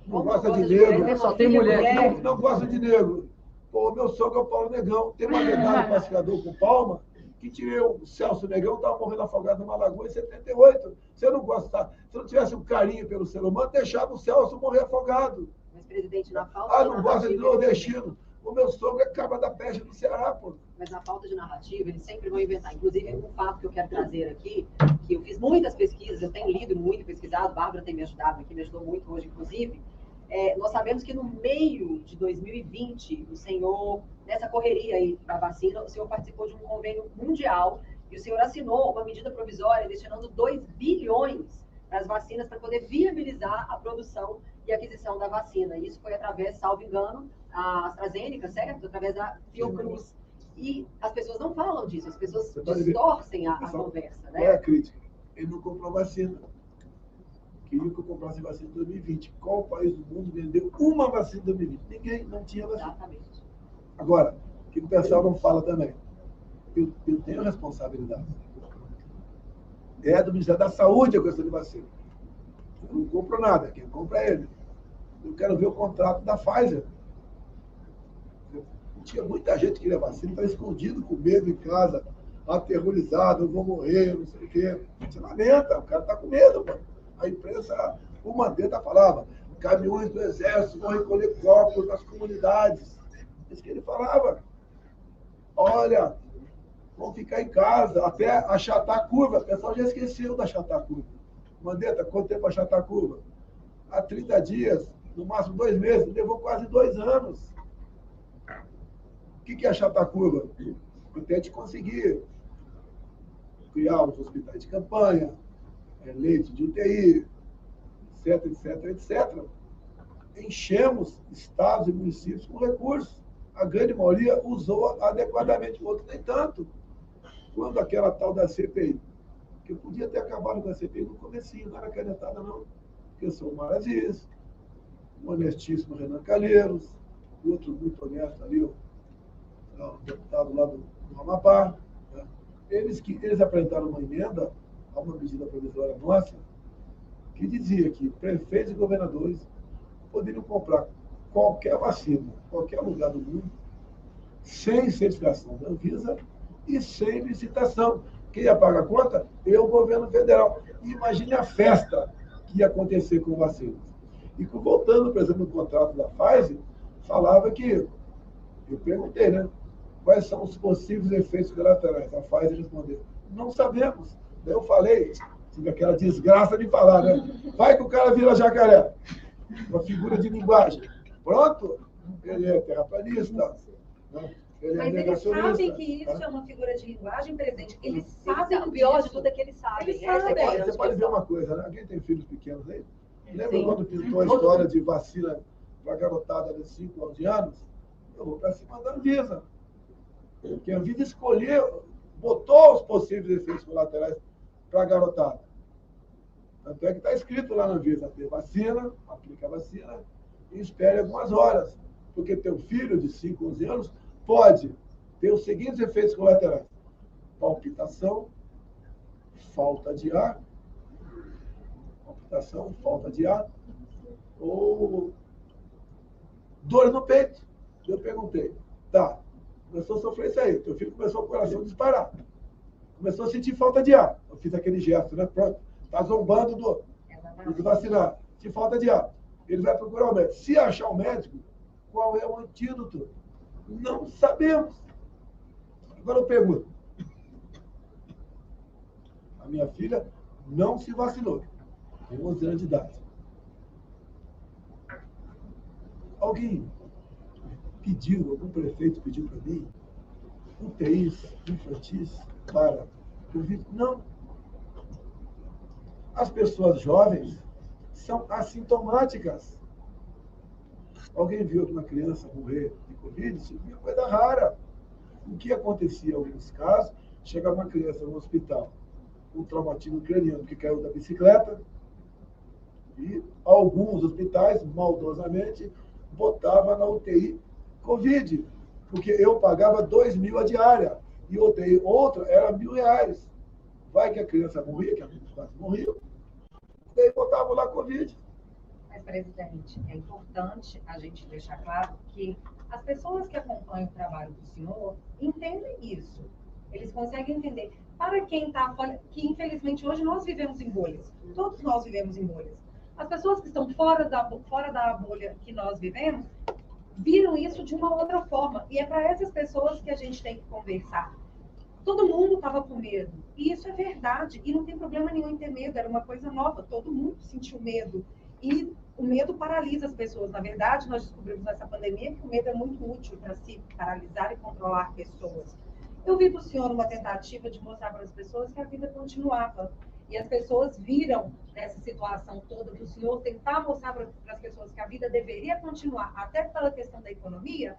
Não gosta de negro. Só tem mulher. Não gosta de negro. Pô, meu sogro é o Paulo Negão. Tem uma medalha pacificador com palma que tirei o Celso Negão, estava morrendo afogado numa lagoa em 78. Se eu não gostar, se eu não tivesse um carinho pelo ser humano, deixava o Celso morrer afogado. Mas, presidente, na falta não gosta de nordestino. O meu sogro é caba da peste do Ceará, pô. Mas na falta de narrativa, eles sempre vão inventar. Inclusive, um fato que eu quero trazer aqui, que eu fiz muitas pesquisas, eu tenho lido muito e pesquisado, Bárbara tem me ajudado aqui, me ajudou muito hoje, inclusive. Nós sabemos que no meio de 2020, o senhor, nessa correria aí para a vacina, o senhor participou de um convênio mundial e o senhor assinou uma medida provisória destinando 2 bilhões para as vacinas para poder viabilizar a produção e aquisição da vacina. Isso foi através, salvo engano, a AstraZeneca, certo? Através da Fiocruz. E as pessoas não falam disso, as pessoas distorcem a conversa, né? Qual é a crítica? Ele não comprou vacina. Queria que eu comprasse vacina em 2020. Qual país do mundo vendeu uma vacina em 2020? Ninguém, não tinha vacina. Exatamente. Agora, o que o pessoal não fala também? Eu tenho responsabilidade. É do Ministério da Saúde a questão de vacina. Eu não compro nada, quem compra é ele. Eu quero ver o contrato da Pfizer. Tinha muita gente que queria vacina, estava escondido, com medo em casa, aterrorizado, eu vou morrer, não sei o quê. Você lamenta, o cara está com medo, mano. A imprensa, o Mandetta falava, caminhões do Exército vão recolher corpos nas comunidades. Isso que ele falava. Olha, vão ficar em casa até achatar a curva. O pessoal já esqueceu de achatar a curva. Mandetta, quanto tempo achatar a curva? Há 30 dias, no máximo 2 meses, levou quase 2 anos. O que é achatar a curva? Até de conseguir criar os hospitais de campanha, leite de UTI, etc, etc, etc. Enchemos estados e municípios com recursos. A grande maioria usou adequadamente, o outro nem tanto. Quando aquela tal da CPI, que eu podia ter acabado com a CPI no comecinho, não era canetada não, porque eu sou o Mar Aziz, o honestíssimo Renan Calheiros, o outro muito honesto ali, o deputado lá do Amapá, né? Eles apresentaram uma emenda a uma medida provisória nossa, que dizia que prefeitos e governadores poderiam comprar qualquer vacina, qualquer lugar do mundo, sem certificação da Anvisa e sem licitação. Quem ia pagar a conta? Eu, o governo federal. E imagine a festa que ia acontecer com vacinas. E voltando, por exemplo, no contrato da Pfizer, falava que, eu perguntei, né? Quais são os possíveis efeitos colaterais? A Pfizer respondeu, não sabemos. Daí eu falei, tive aquela desgraça de falar, né? Vai que o cara vira jacaré. Uma figura de linguagem. Pronto, ele é terraplanista. Né? Ele Mas é eles sabem que isso tá? é uma figura de linguagem presente. Eles sabem sabem, o pior de disso. tudo é que eles sabem. Eles Essa é a grande Você pode ver questão. uma coisa, né? Alguém tem filhos pequenos aí? Lembra Sim. quando pintou a história de vacina para garotada de 5 11 anos? Eu vou para cima da Anvisa. Porque a Anvisa escolheu, botou os possíveis efeitos colaterais para a garotada. Tanto é que está escrito lá na Anvisa, ter vacina, aplica a vacina e espere algumas horas. Porque teu filho de 5, 11 anos pode ter os seguintes efeitos colaterais. Palpitação, falta de ar, ou dor no peito. Eu perguntei, tá, começou a sofrer isso aí, teu filho começou o coração a disparar, começou a sentir falta de ar. Eu fiz aquele gesto, né? Pronto, tá zombando do vacinar, de falta de ar. Ele vai procurar o médico. Se achar o médico, qual é o antídoto? Não sabemos. Agora eu pergunto. A minha filha não se vacinou. Tem 11 anos de idade. Alguém pediu, algum prefeito pediu para mim, UTIs infantis para Covid? Não. As pessoas jovens são assintomáticas. Alguém viu uma criança morrer de Covid? Isso é uma coisa rara. O que acontecia em alguns casos, chegava uma criança no hospital com um traumatismo craniano que caiu da bicicleta, e alguns hospitais, maldosamente, botavam na UTI Covid, porque eu pagava 2.000 a diária, e UTI outra era R$1.000. Vai que a criança morria, que a criança quase morria, daí botavam lá Covid. Mas, presidente, é importante a gente deixar claro que as pessoas que acompanham o trabalho do senhor entendem isso. Eles conseguem entender. Para quem está fora, que infelizmente hoje nós vivemos em bolhas. Todos nós vivemos em bolhas. As pessoas que estão fora da bolha que nós vivemos, viram isso de uma outra forma. E é para essas pessoas que a gente tem que conversar. Todo mundo estava com medo. E isso é verdade. E não tem problema nenhum em ter medo. Era uma coisa nova. Todo mundo sentiu medo. E o medo paralisa as pessoas. Na verdade, nós descobrimos nessa pandemia que o medo é muito útil para se paralisar e controlar pessoas. Eu vi do senhor uma tentativa de mostrar para as pessoas que a vida continuava. E as pessoas viram nessa situação toda do senhor tentar mostrar para as pessoas que a vida deveria continuar, até pela questão da economia,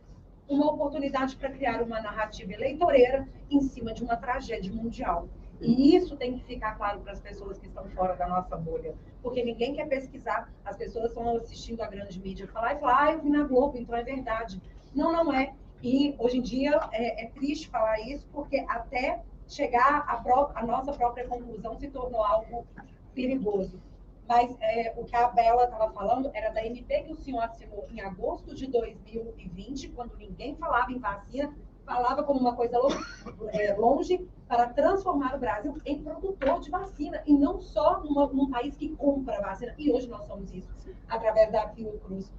uma oportunidade para criar uma narrativa eleitoreira em cima de uma tragédia mundial. E isso tem que ficar claro para as pessoas que estão fora da nossa bolha. Porque ninguém quer pesquisar. As pessoas estão assistindo a grande mídia falar e falar, eu vi na Globo, então é verdade. Não, não é. E hoje em dia é triste falar isso, porque até chegar a nossa própria conclusão se tornou algo perigoso. Mas o que a Bela estava falando era da MP que o senhor assinou em agosto de 2020, quando ninguém falava em vacina, falava como uma coisa longe, para transformar o Brasil em produtor de vacina, e não só num país que compra vacina. E hoje nós somos isso, através da Fiocruz.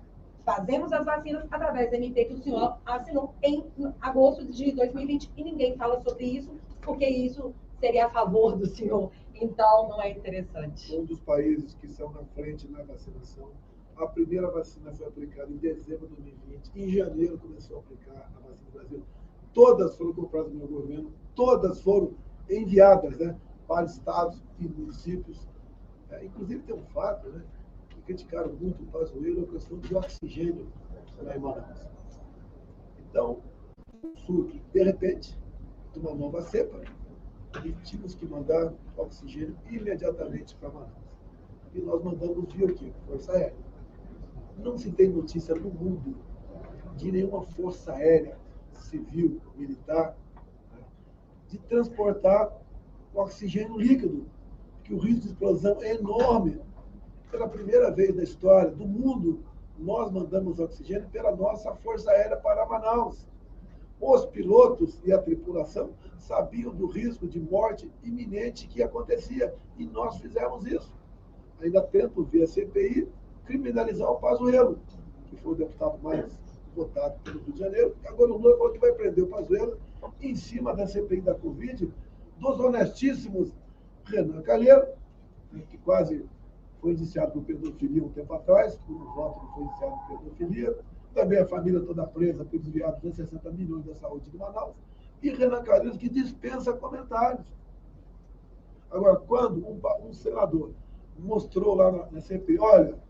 Fazemos as vacinas através da MP que o senhor assinou em agosto de 2020, e ninguém fala sobre isso, porque isso seria a favor do senhor. Então, não é interessante. Um dos países que são na frente na vacinação. A primeira vacina foi aplicada em dezembro de 2020. Em janeiro começou a aplicar a vacina no Brasil. Todas foram compradas no meu governo, todas foram enviadas, né, para estados e municípios. Inclusive tem um fato, né, que criticaram muito o Pazuello, a questão do oxigênio lá em Manaus. Então, surge, de repente, de uma nova cepa, e tínhamos que mandar oxigênio imediatamente para Manaus. E nós mandamos via o quê? Força Aérea. Não se tem notícia no mundo de nenhuma força aérea, civil, militar, né, de transportar o oxigênio líquido, que o risco de explosão é enorme. Pela primeira vez na história do mundo, nós mandamos oxigênio pela nossa Força Aérea para Manaus. Os pilotos e a tripulação sabiam do risco de morte iminente que acontecia, e nós fizemos isso. Ainda tento ver a CPI criminalizar o Pazuello, que foi o deputado mais votado pelo Rio de Janeiro. Agora o Lula falou que vai prender o Pazuello em cima da CPI da Covid, dos honestíssimos Renan Calheiros, que quase foi indiciado por pedofilia um tempo atrás, por um voto que foi indiciado por pedofilia. Também a família toda presa por desviar 260 milhões da saúde de Manaus. E Renan Calheiros, que dispensa comentários. Agora, quando um senador mostrou lá na CPI, olha,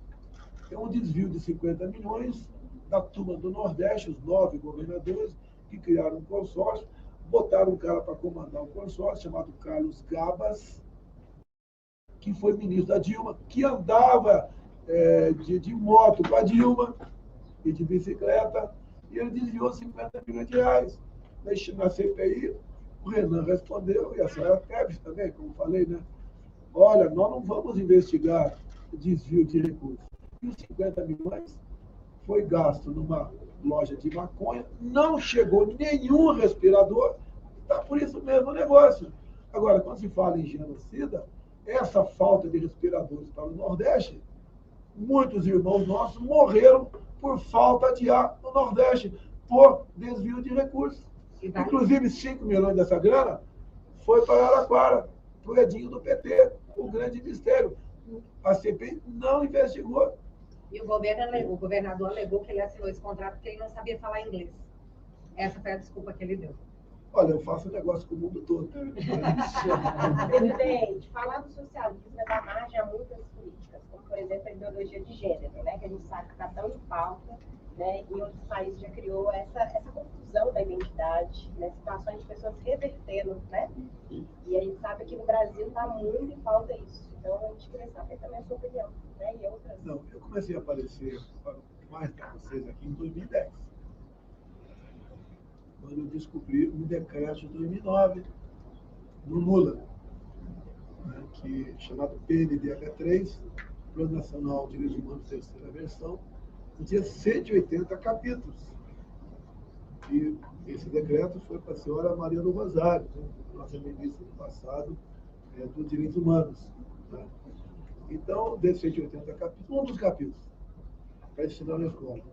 tem um desvio de 50 milhões da turma do Nordeste, os 9 governadores, que criaram um consórcio, botaram um cara para comandar o consórcio, chamado Carlos Gabas, que foi ministro da Dilma, que andava de moto com a Dilma e de bicicleta, e ele desviou 50 milhões de reais. Na CPI, o Renan respondeu, e a senhora Tebet também, como falei, né? Olha, nós não vamos investigar desvio de recursos. E os 50 milhões foi gasto numa loja de maconha, não chegou nenhum respirador, está por isso mesmo o negócio. Agora, quando se fala em genocida, essa falta de respiradores para o Nordeste, muitos irmãos nossos morreram por falta de ar no Nordeste, por desvio de recursos. Inclusive, 5 milhões dessa grana foi para Araraquara, para o Edinho do PT, o grande mistério. A CPI não investigou. E o governador alegou que ele assinou esse contrato porque ele não sabia falar inglês. Essa foi a desculpa que ele deu. Olha, eu faço negócio com o mundo todo. Presidente, falar do socialismo é dar margem a muitas políticas, como, por exemplo, a ideologia de gênero, né, que a gente sabe que está tão em pauta, né, e outros países já criou essa confusão da identidade, né, situações de pessoas revertendo, né, e a gente sabe que no Brasil está muito em pauta isso. Então, a gente queria saber também a sua opinião, né, e outras. Não, eu comecei a aparecer mais para vocês aqui em 2010. Quando eu descobri um decreto de 2009 do Lula, né, chamado PNDH3, Plano Nacional de Direitos Humanos, terceira versão, que tinha 180 capítulos. E esse decreto foi para a senhora Maria do Rosário, né, nossa ministra do passado dos Direitos Humanos. Né? Então, desses 180 capítulos, um dos capítulos, para ensinar na escola,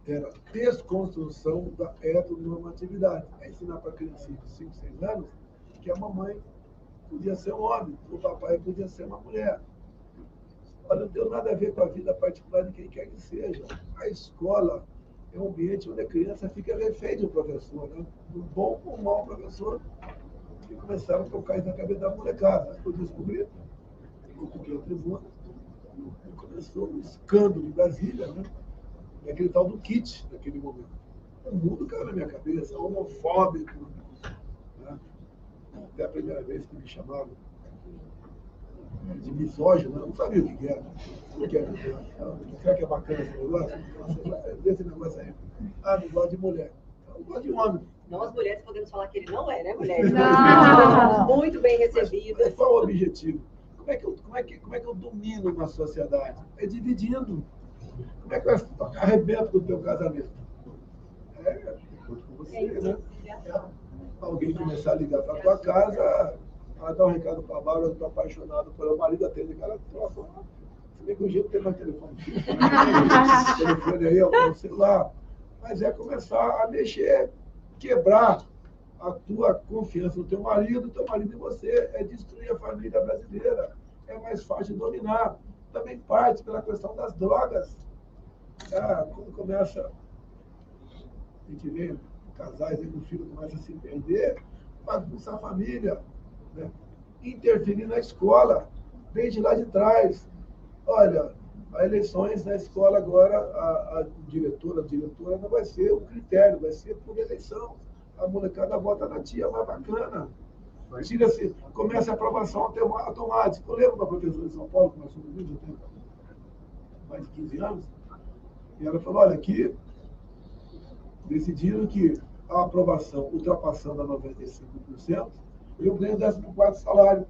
era desconstrução da heteronormatividade. É ensinar para criancinha de 5, 6 anos que a mamãe podia ser um homem, o papai podia ser uma mulher. Olha, não tem nada a ver com a vida particular de quem quer que seja. A escola é um ambiente onde a criança fica refém do professor, né? Do bom ou mau professor. E começaram a tocar isso na cabeça da molecada. Eu descobri, eu fiquei na tribuna, e começou um escândalo em Brasília, né? Aquele tal do kit, naquele momento. O mundo caiu na minha cabeça, homofóbico. Né? Até a primeira vez que me chamaram de misógino, eu não sabia o que era. Será que é bacana esse negócio? Esse negócio aí. Ah, não gosto de mulher. Eu gosto de homem. Nós, mulheres, podemos falar que ele não é, né, mulher? Não. Muito bem recebidas. Mas qual o objetivo? Como é que eu domino uma sociedade? É dividindo. Como é que eu arrebento do teu casamento? Com você, né? Alguém começar a ligar para a tua casa, ela dá um recado para a Bárbara, eu estou apaixonado por o marido, atende aquela troca. Se bem que o jeito tem mais telefone. Telefone aí, o celular. Mas é começar a mexer, quebrar a tua confiança no teu marido em você, é destruir a família brasileira. É mais fácil de dominar. Também parte pela questão das drogas. Quando começa, a gente vê casais e o filho começa a se perder, bagunça a família, né? Interferir na escola, desde lá de trás. Olha, as eleições na escola agora, a diretora não vai ser o critério, vai ser por eleição. A molecada vota na tia mais bacana. Tira-se, começa a aprovação automática. Eu lembro da professora de São Paulo, que começou comigo, já tem mais de 15 anos, e ela falou, olha, aqui decidiram que a aprovação ultrapassando a 95%, eu ganho 14º salário.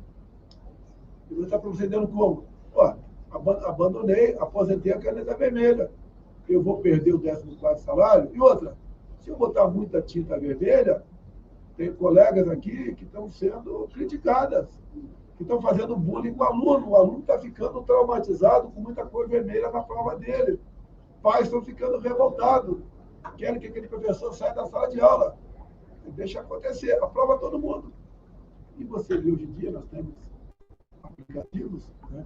E você está procedendo como? Ó, abandonei, aposentei a caneta vermelha. Eu vou perder o 14º salário. E outra, se eu botar muita tinta vermelha, tem colegas aqui que estão sendo criticadas, que estão fazendo bullying com o aluno. O aluno está ficando traumatizado com muita cor vermelha na prova dele. Pais estão ficando revoltados. Querem que aquele professor saia da sala de aula. Deixa acontecer. Aprova todo mundo. E você vê hoje em dia, nós temos aplicativos, né?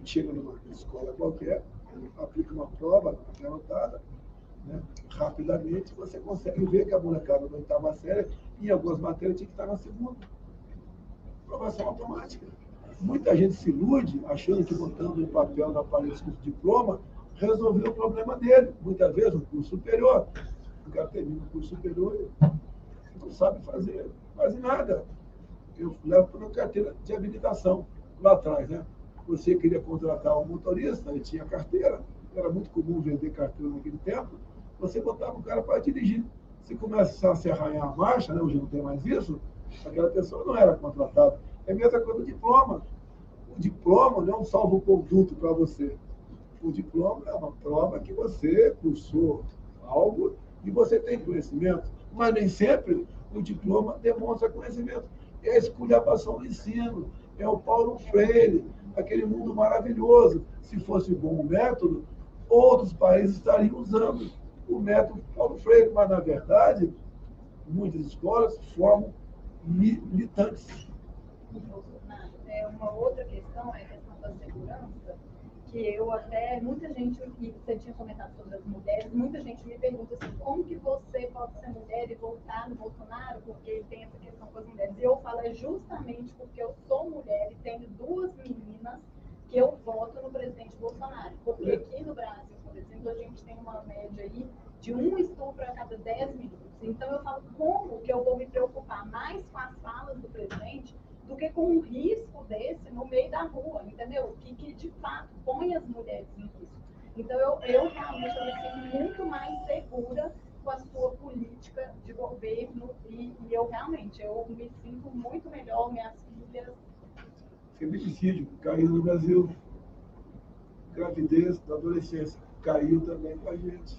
Chega numa escola qualquer, aplica uma prova anotada, né? Rapidamente você consegue ver que a molecada da 8ª série, em algumas matérias, tinha que estar na 2ª. Aprovação automática. Muita gente se ilude, achando que botando um papel na parede com o diploma, resolveu o problema dele. Muitas vezes, um curso superior. O cara termina o curso superior e não sabe fazer quase nada. Eu levo para uma carteira de habilitação. Lá atrás, né? Você queria contratar um motorista, ele tinha carteira, era muito comum vender carteira naquele tempo, você botava o cara para dirigir. Se começar a se arranhar a marcha, né? Hoje não tem mais isso, aquela pessoa não era contratada. É a mesma coisa do diploma. O diploma não é um salvo-conduto para você. O diploma é uma prova que você cursou algo e você tem conhecimento, mas nem sempre o diploma demonstra conhecimento. É a esculhambação do ensino, é o Paulo Freire, aquele mundo maravilhoso. Se fosse bom o método, outros países estariam usando o método Paulo Freire, mas, na verdade, muitas escolas formam militantes. Uma outra questão é a questão da segurança, que eu até, muita gente, e você tinha comentado sobre as mulheres, muita gente me pergunta assim, como que você pode ser mulher e votar no Bolsonaro, porque ele tem essa questão com as mulheres. E eu falo, é justamente porque eu sou mulher e tenho 2 meninas que eu voto no presidente Bolsonaro. Porque aqui no Brasil, por exemplo, a gente tem uma média aí de 1 estupro a cada 10 minutos. Então eu falo, como que eu vou me preocupar mais com as falas do presidente do que com um risco desse no meio da rua, entendeu? Que de fato põe as mulheres em risco. Então eu realmente me sinto muito mais segura com a sua política de governo e eu me sinto muito melhor, minhas filhas. Feminicídio caiu no Brasil. Gravidez da adolescência caiu também com a gente.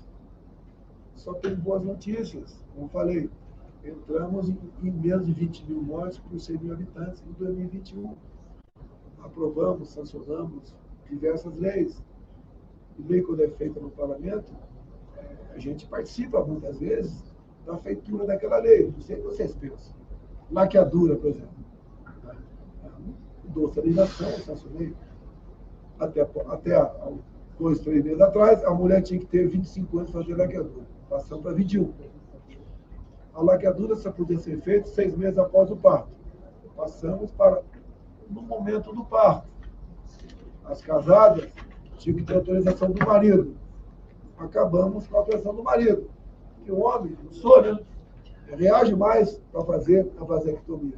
Só tem boas notícias, como falei. Entramos em menos de 20 mil mortes por 100 mil habitantes em 2021. Aprovamos, sancionamos diversas leis. E lei, quando é feita no parlamento, a gente participa muitas vezes da feitura daquela lei. Não sei o que vocês pensam. Laqueadura, por exemplo. Doce alização, sancionei. Até 2, 3 meses atrás, a mulher tinha que ter 25 anos para fazer laqueadura. Passamos para 21. A laqueadura só podia ser feita 6 meses após o parto. Passamos para no momento do parto. As casadas tinham que ter autorização do marido. Acabamos com a autorização do marido. Porque o homem, não sou, né? Reage mais para fazer a vasectomia.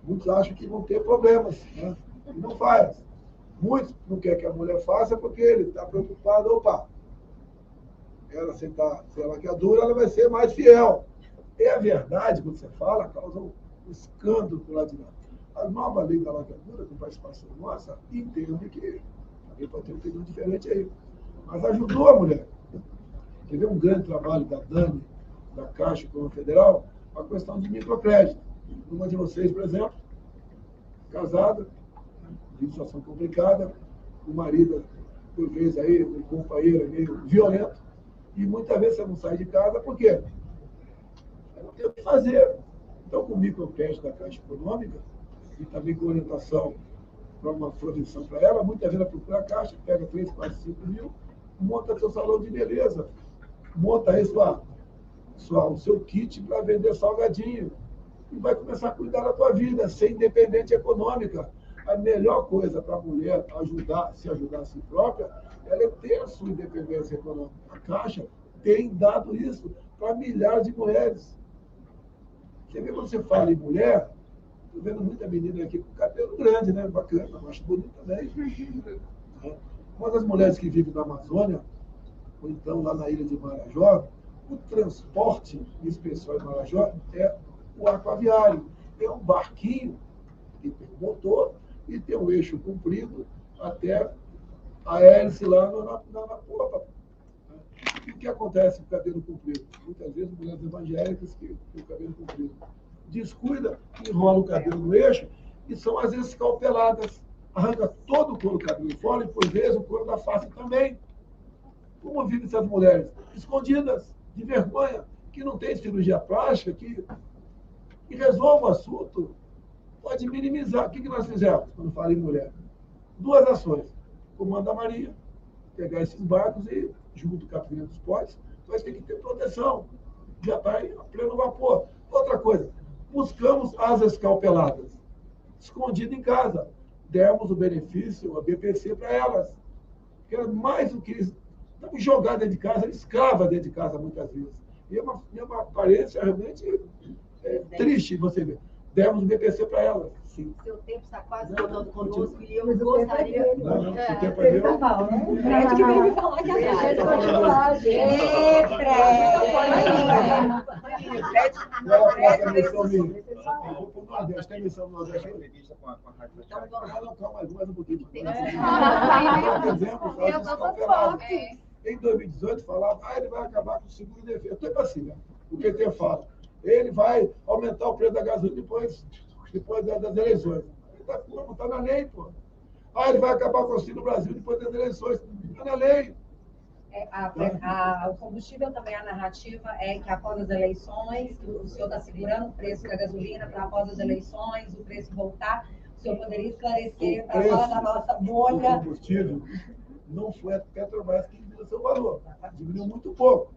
Muitos acham que vão ter problemas, né? E não faz. Muitos não querem que a mulher faça porque ele está preocupado. Opa, ela aceitar ser laqueadura, ela vai ser mais fiel. É a verdade, quando você fala, causa um escândalo do lado de lá. A nova lei da laqueadura, com participação nossa, entende que alguém pode ter uma opinião diferente aí. Mas ajudou a mulher. Teve um grande trabalho da Dani, da Caixa Econômica Federal, a questão de microcrédito. Uma de vocês, por exemplo, casada, de situação complicada, o marido, por vezes, aí, o companheiro é meio violento, e muitas vezes você não sai de casa, por quê? Não tem o que fazer. Então, com o microcrédito da Caixa Econômica, e também com orientação para uma proteção para ela, muitas vezes ela procura a Caixa, pega 3, 4, 5 mil, monta seu salão de beleza, monta aí o seu kit para vender salgadinho, e vai começar a cuidar da tua vida, ser independente econômica. A melhor coisa para a mulher se ajudar a si própria, ela é ter a sua independência econômica. A Caixa tem dado isso para milhares de mulheres. Você vê quando você fala em mulher, estou vendo muita menina aqui com cabelo grande, né? Bacana, eu acho bonito também. Uma das mulheres que vive na Amazônia, ou então lá na ilha de Marajó, o transporte especial em Marajó é o aquaviário. É um barquinho que tem um motor e tem um eixo comprido até a hélice lá na popa. E o que acontece com o cabelo comprido? Muitas vezes mulheres evangélicas que têm o cabelo comprido descuida, enrola o cabelo no eixo e são às vezes escalpeladas. Arranca todo o couro do cabelo fora e, por vezes, o couro da face também. Como vivem essas mulheres? Escondidas, de vergonha, que não tem cirurgia plástica, que resolve o assunto, pode minimizar. O que nós fizemos quando fala em mulher? 2 ações. Comando a Maria, pegar esses barcos e, junto com a Capitanria dos Portos, nós temos que ter proteção. Já está a pleno vapor. Outra coisa, buscamos as escalpeladas, escondidas em casa. Demos o benefício, a BPC, para elas. Porque era mais do que isso. Estamos jogadas dentro de casa, escravas dentro de casa, muitas vezes. E é uma aparência realmente triste, você ver. Demos o BPC para elas. Sim. Seu tempo está quase acabando conosco e eu Mas o gostaria... Não, o tempo é meu. O Fred que veio me falar que é Fred. Qual a missão minha? Eu vou para o Nordeste. Tem missão no Nordeste? Não, calma, mais um pouquinho. Em 2018, falava, ele vai acabar com o seguro de defesa. Tempo assim, né? O PT fala. Ele vai aumentar o preço da gasolina depois das eleições. Não está na lei, pô. Ele vai acabar com o auxílio no Brasil depois das eleições. Está na lei. O combustível também, a narrativa é que após as eleições, o senhor está segurando o preço da gasolina para após as eleições, o preço voltar. O senhor poderia esclarecer para falar da nossa bolha? O combustível não foi a Petrobras que diminuiu seu valor. Diminuiu muito pouco.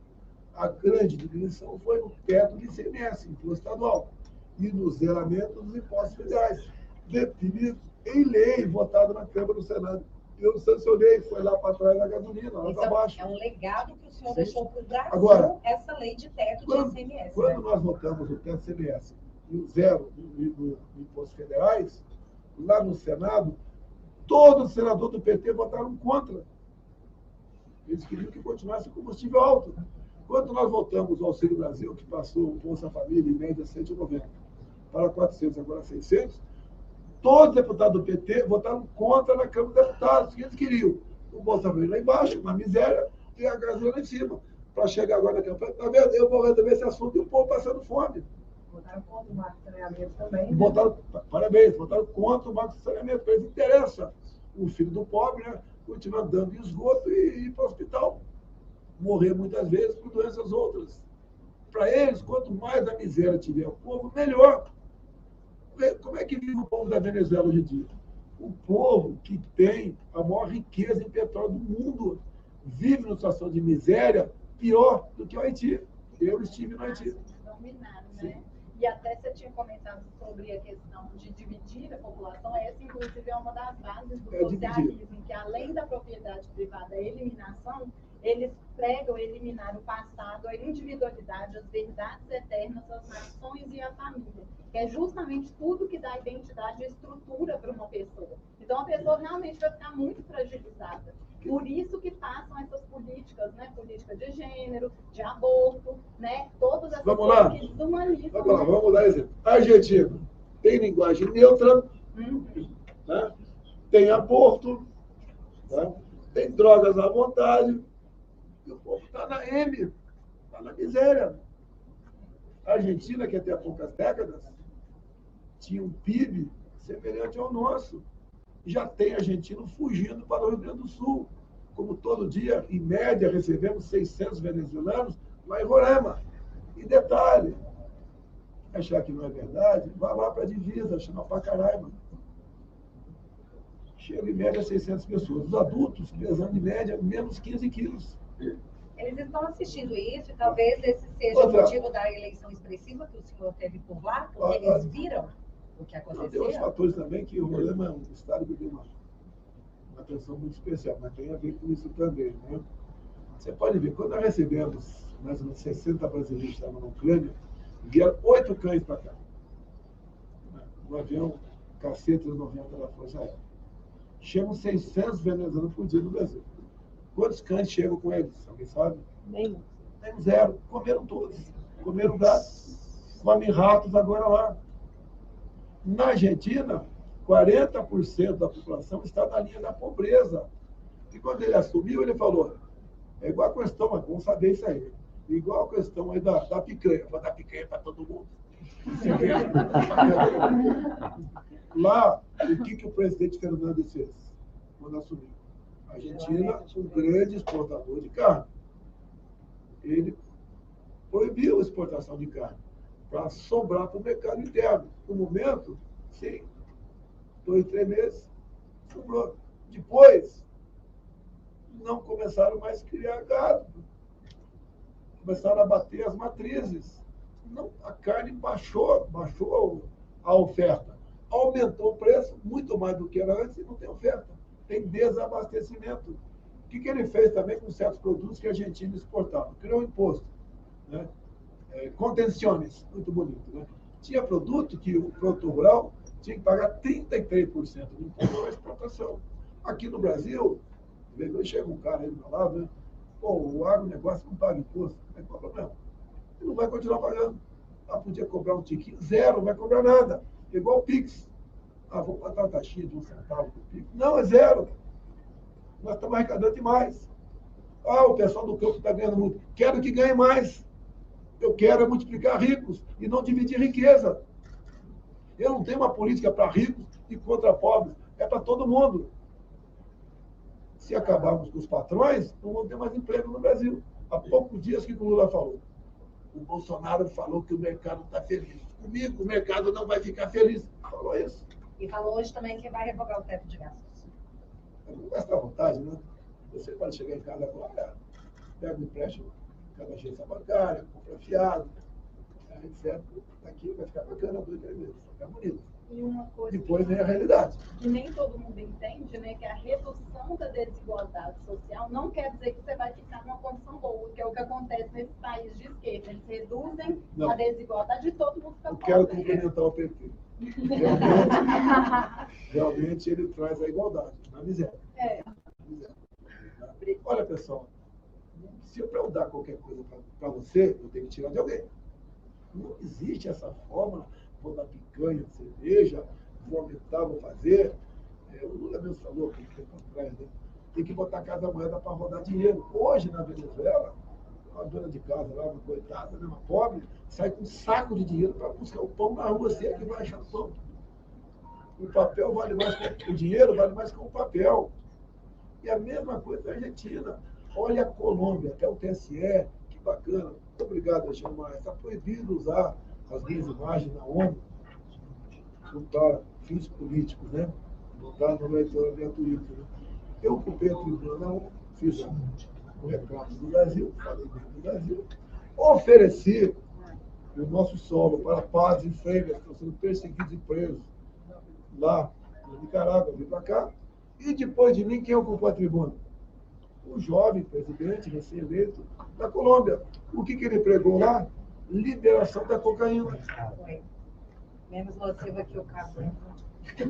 A grande diminuição foi no teto de ICMS, imposto estadual, e no zeramento dos impostos federais, definido em lei, votado na Câmara e no Senado. Eu sancionei, foi lá para trás da gasolina, lá para baixo. É um legado que o senhor deixou para o Brasil, agora, essa lei de teto de ICMS. Quando nós votamos o teto de ICMS e o zero no impostos federais, lá no Senado, todos os senadores do PT votaram contra. Eles queriam que continuasse o combustível alto. Quando nós votamos o Auxílio Brasil, que passou o Bolsa Família, em média, 190 para 400, agora 600, todos os deputados do PT votaram contra na Câmara dos Deputados, que eles queriam. O Bolsa Família lá embaixo, uma miséria, e a gasolina lá em cima. Para chegar agora na campanha, tá vendo? Eu vou resolver esse assunto e o povo passando fome. Votaram contra o marco de saneamento também. Votaram, parabéns, votaram contra o marco de saneamento, porque eles interessa o filho do pobre, né, continuar dando esgoto e ir para o hospital. Morrer muitas vezes por doenças outras. Para eles, quanto mais a miséria tiver o povo, melhor. Como é que vive o povo da Venezuela hoje em dia? O povo que tem a maior riqueza em petróleo do mundo vive numa situação de miséria pior do que o Haiti. Eu estive no Haiti. Dominado, né? E até você tinha comentado sobre a questão de dividir a população. Essa, inclusive, é uma das bases do socialismo, que além da propriedade privada, a eliminação, eles pregam eliminar o passado, a individualidade, as verdades eternas, as nações e a família. Que é justamente tudo que dá identidade e estrutura para uma pessoa. Então, a pessoa realmente vai ficar muito fragilizada. Por isso que passam essas políticas, né? Política de gênero, de aborto, né? Todas essas coisas que desumanizam. Vamos lá, vamos dar exemplo. A Argentina tem linguagem neutra, né? Tem aborto, né? Tem drogas à vontade, e o povo está na M, está na miséria. A Argentina, que até há poucas décadas tinha um PIB semelhante ao nosso. Já tem argentino fugindo para o Rio Grande do Sul. Como todo dia, em média, recebemos 600 venezuelanos lá em Roraima. E detalhe, achar que não é verdade, vá lá para a divisa, chama Pacaraima. Chega em média 600 pessoas. Os adultos pesando em média menos 15 quilos. Eles estão assistindo isso e talvez esse seja o motivo da eleição expressiva que o senhor teve por lá, porque eles viram o que aconteceu. Tem outros fatores também que o Roraima é um estado que tem uma atenção muito especial, mas tem a ver com isso também, né? Você pode ver, quando nós recebemos mais ou menos 60 brasileiros que estavam na Ucrânia, vieram 8 cães para cá. No avião C-390 da Força Aérea. Chegam 600 venezuelanos por dia no Brasil. Quantos cães chegam com eles? Alguém sabe? Nenhum. Nem zero. Comeram todos. Comeram gato. Comem ratos agora lá. Na Argentina, 40% da população está na linha da pobreza. E quando ele assumiu, ele falou, é igual a questão, mas vamos saber isso aí. Igual a questão aí da picanha. Vou dar picanha para todo mundo. Lá, o que o presidente Fernandes fez quando assumiu? A Argentina, um grande exportador de carne. Ele proibiu a exportação de carne para sobrar para o mercado interno. No momento, sim, 2, 3 meses, sobrou. Depois, não começaram mais a criar gado. Começaram a bater as matrizes. Não, a carne baixou a oferta. Aumentou o preço muito mais do que era antes e não tem oferta. Tem desabastecimento. O que ele fez também com certos produtos que a Argentina exportava? Criou um imposto. Né? Contenciones, muito bonito. Né? Tinha produto que o produtor rural tinha que pagar 33% de imposto na exportação. Aqui no Brasil, chega um cara aí do meu lado, né? Pô, o agronegócio não paga imposto. Não tem problema. Ele não vai continuar pagando. Podia cobrar um tiquinho, zero, não vai cobrar nada. Igual o Pix. Vou botar uma taxinha de 1 centavo do Pix. Não, é zero. Nós estamos arrecadando demais. O pessoal do campo está ganhando muito. Quero que ganhe mais. Eu quero multiplicar ricos e não dividir riqueza. Eu não tenho uma política para ricos e contra pobres. É para todo mundo. Se acabarmos com os patrões, não vamos ter mais emprego no Brasil. Há poucos dias que o Lula falou. O Bolsonaro falou que o mercado está feliz. Comigo, o mercado não vai ficar feliz. Falou isso. E falou hoje também que vai revogar o teto de gastos. Não gasta à vontade, né? Você pode chegar em casa agora, pega um empréstimo em cada agência bancária, compra fiado, etc. Aqui vai ficar bacana, 2, 3 meses. Vai ficar bonito. E uma coisa depois vem a realidade. Que nem todo mundo entende, né? Que a redução da desigualdade social não quer dizer que você vai ficar numa condição boa, que é o que acontece nesses países de esquerda. Eles reduzem a desigualdade e todo mundo fica pobre. Eu quero cumprimentar o PT. Realmente ele traz a igualdade, na miséria. Olha, pessoal, se para eu dar qualquer coisa para você, eu tenho que tirar de alguém. Não existe essa fórmula. Vou dar picanha, cerveja, vou aumentar, vou fazer. O Lula mesmo falou que tempo atrás, né? Tem que botar casa moeda para rodar dinheiro. Hoje, na Venezuela, uma dona de casa lá, uma coitada, né, uma pobre, sai com um saco de dinheiro para buscar o pão na rua, assim, que vai achar o pão. O papel vale mais que o dinheiro, vale mais que o papel. E a mesma coisa na Argentina. Olha a Colômbia, até o TSE, que bacana. Muito obrigado, Alexandre Maia. Está proibido usar as minhas imagens na ONU para fins políticos, né? Botar no leitor gratuito. Né? Eu ocupei a tribuna na ONU, fiz o retrato do Brasil, falei do Brasil, ofereci o nosso solo para paz e freiras que estão sendo perseguidos e presos lá na Nicarágua, vim para cá, e depois de mim, quem ocupou a tribuna? O jovem presidente recém-eleito da Colômbia. O que ele pregou lá? Liberação da cocaína. Foi. Menos nociva que o café.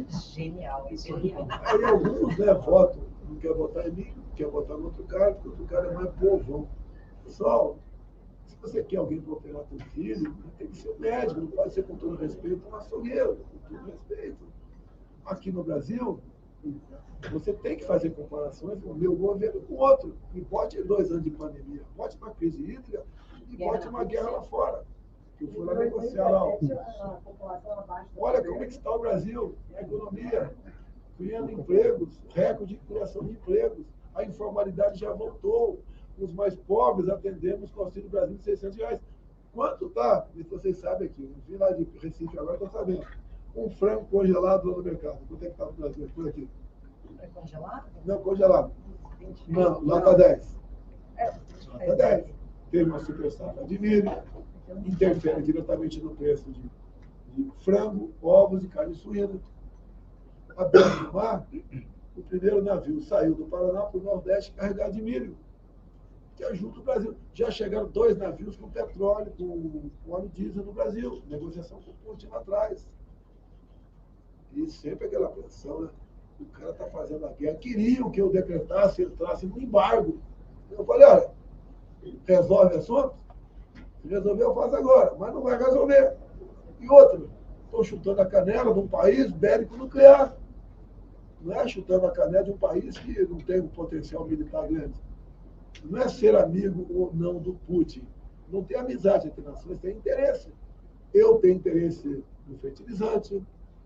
Genial, genial. Aí alguns, né, votam, não quer votar em mim, quer votar no outro cara, porque o outro cara é mais povão. Pessoal, se você quer alguém para operar teu filho, tem que ser um médico, não pode ser, com todo respeito, um açougueiro, com todo respeito. Aqui no Brasil, você tem que fazer comparações com o meu governo com o outro. E bote 2 anos de pandemia, bote uma crise hídrica e bote uma guerra lá fora. Eu fui lá negociar lá. Olha como é que está o Brasil, a economia, criando empregos, recorde de criação de empregos. A informalidade já voltou. Os mais pobres atendemos com o Auxílio Brasil de R$600. Quanto tá? E vocês sabem aqui, eu vim lá de Recife agora, estou sabendo. Um frango congelado lá no mercado. Quanto é que está no Brasil? Por aqui. É congelado? Não, congelado. Não, nota 10. Nota 10. Teve uma super safra de milho, interfere diretamente no preço de frango, ovos e carne suína. A beira do mar, o primeiro navio saiu do Paraná para o Nordeste carregado de milho, que ajuda o Brasil. Já chegaram 2 navios com petróleo, com óleo diesel no Brasil. Negociação com o Putin lá atrás. E sempre aquela pressão, né? O cara está fazendo a guerra. Queriam que eu decretasse, entrasse no embargo. Eu falei, olha, resolve o assunto? Se resolver, eu faço agora. Mas não vai resolver. E outra, estou chutando a canela de um país bélico nuclear. Não é chutando a canela de um país que não tem um potencial militar grande. Não é ser amigo ou não do Putin. Não tem amizade entre nações, tem interesse. Eu tenho interesse no fertilizante,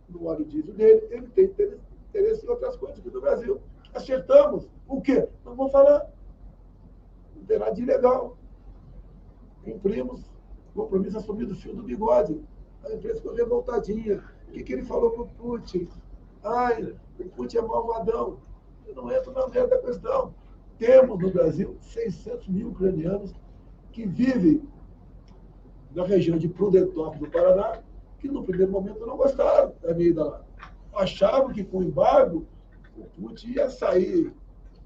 no óleo diesel dele, ele tem interesse em outras coisas aqui do Brasil. Acertamos. O quê? Não vou falar. Não tem nada de ilegal. Cumprimos compromisso assumido, fio do bigode. A empresa ficou revoltadinha. O que ele falou para o Putin? Ai, o Putin é malvadão. Eu não entro na merda da questão. Temos no Brasil 600 mil ucranianos que vivem na região de Prudentópolis, do Paraná, que no primeiro momento não gostaram da minha ida lá. Achavam que com o embargo o Putin ia sair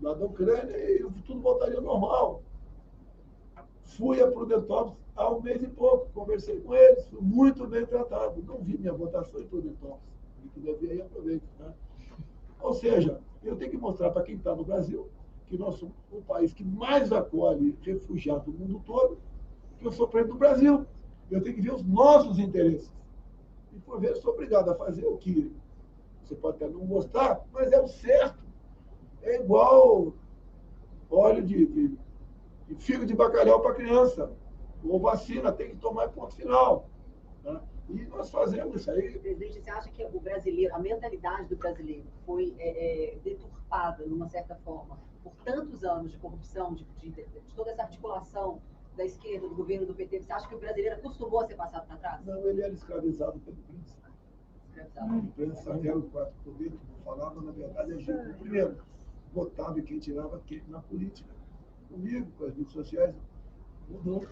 lá da Ucrânia e tudo voltaria ao normal. Fui a Prudentópolis há um mês e pouco, conversei com eles, fui muito bem tratado. Não vi minha votação em Prudentópolis. E que deve aí aproveita. Né? Ou seja, eu tenho que mostrar para quem está no Brasil que nós somos o país que mais acolhe refugiados do mundo todo, que eu sou presidente do Brasil. Eu tenho que ver os nossos interesses. E por vezes sou obrigado a fazer o que você pode até não gostar, mas é o certo. É igual óleo de figo de bacalhau para criança. Ou vacina, tem que tomar ponto final. Né? E nós fazemos isso aí. Presidente, você acha que o brasileiro, a mentalidade do brasileiro foi deturpada, numa certa forma, por tantos anos de corrupção, de toda essa articulação da esquerda, do governo do PT? Você acha que o brasileiro acostumou a ser passado para trás? Não, ele era escravizado pelo príncipe. O príncipe era o quarto poder, que não falava, na verdade, é gente. Primeiro, votava em quem tirava quem na política. Comigo, com as mídias sociais, mudou.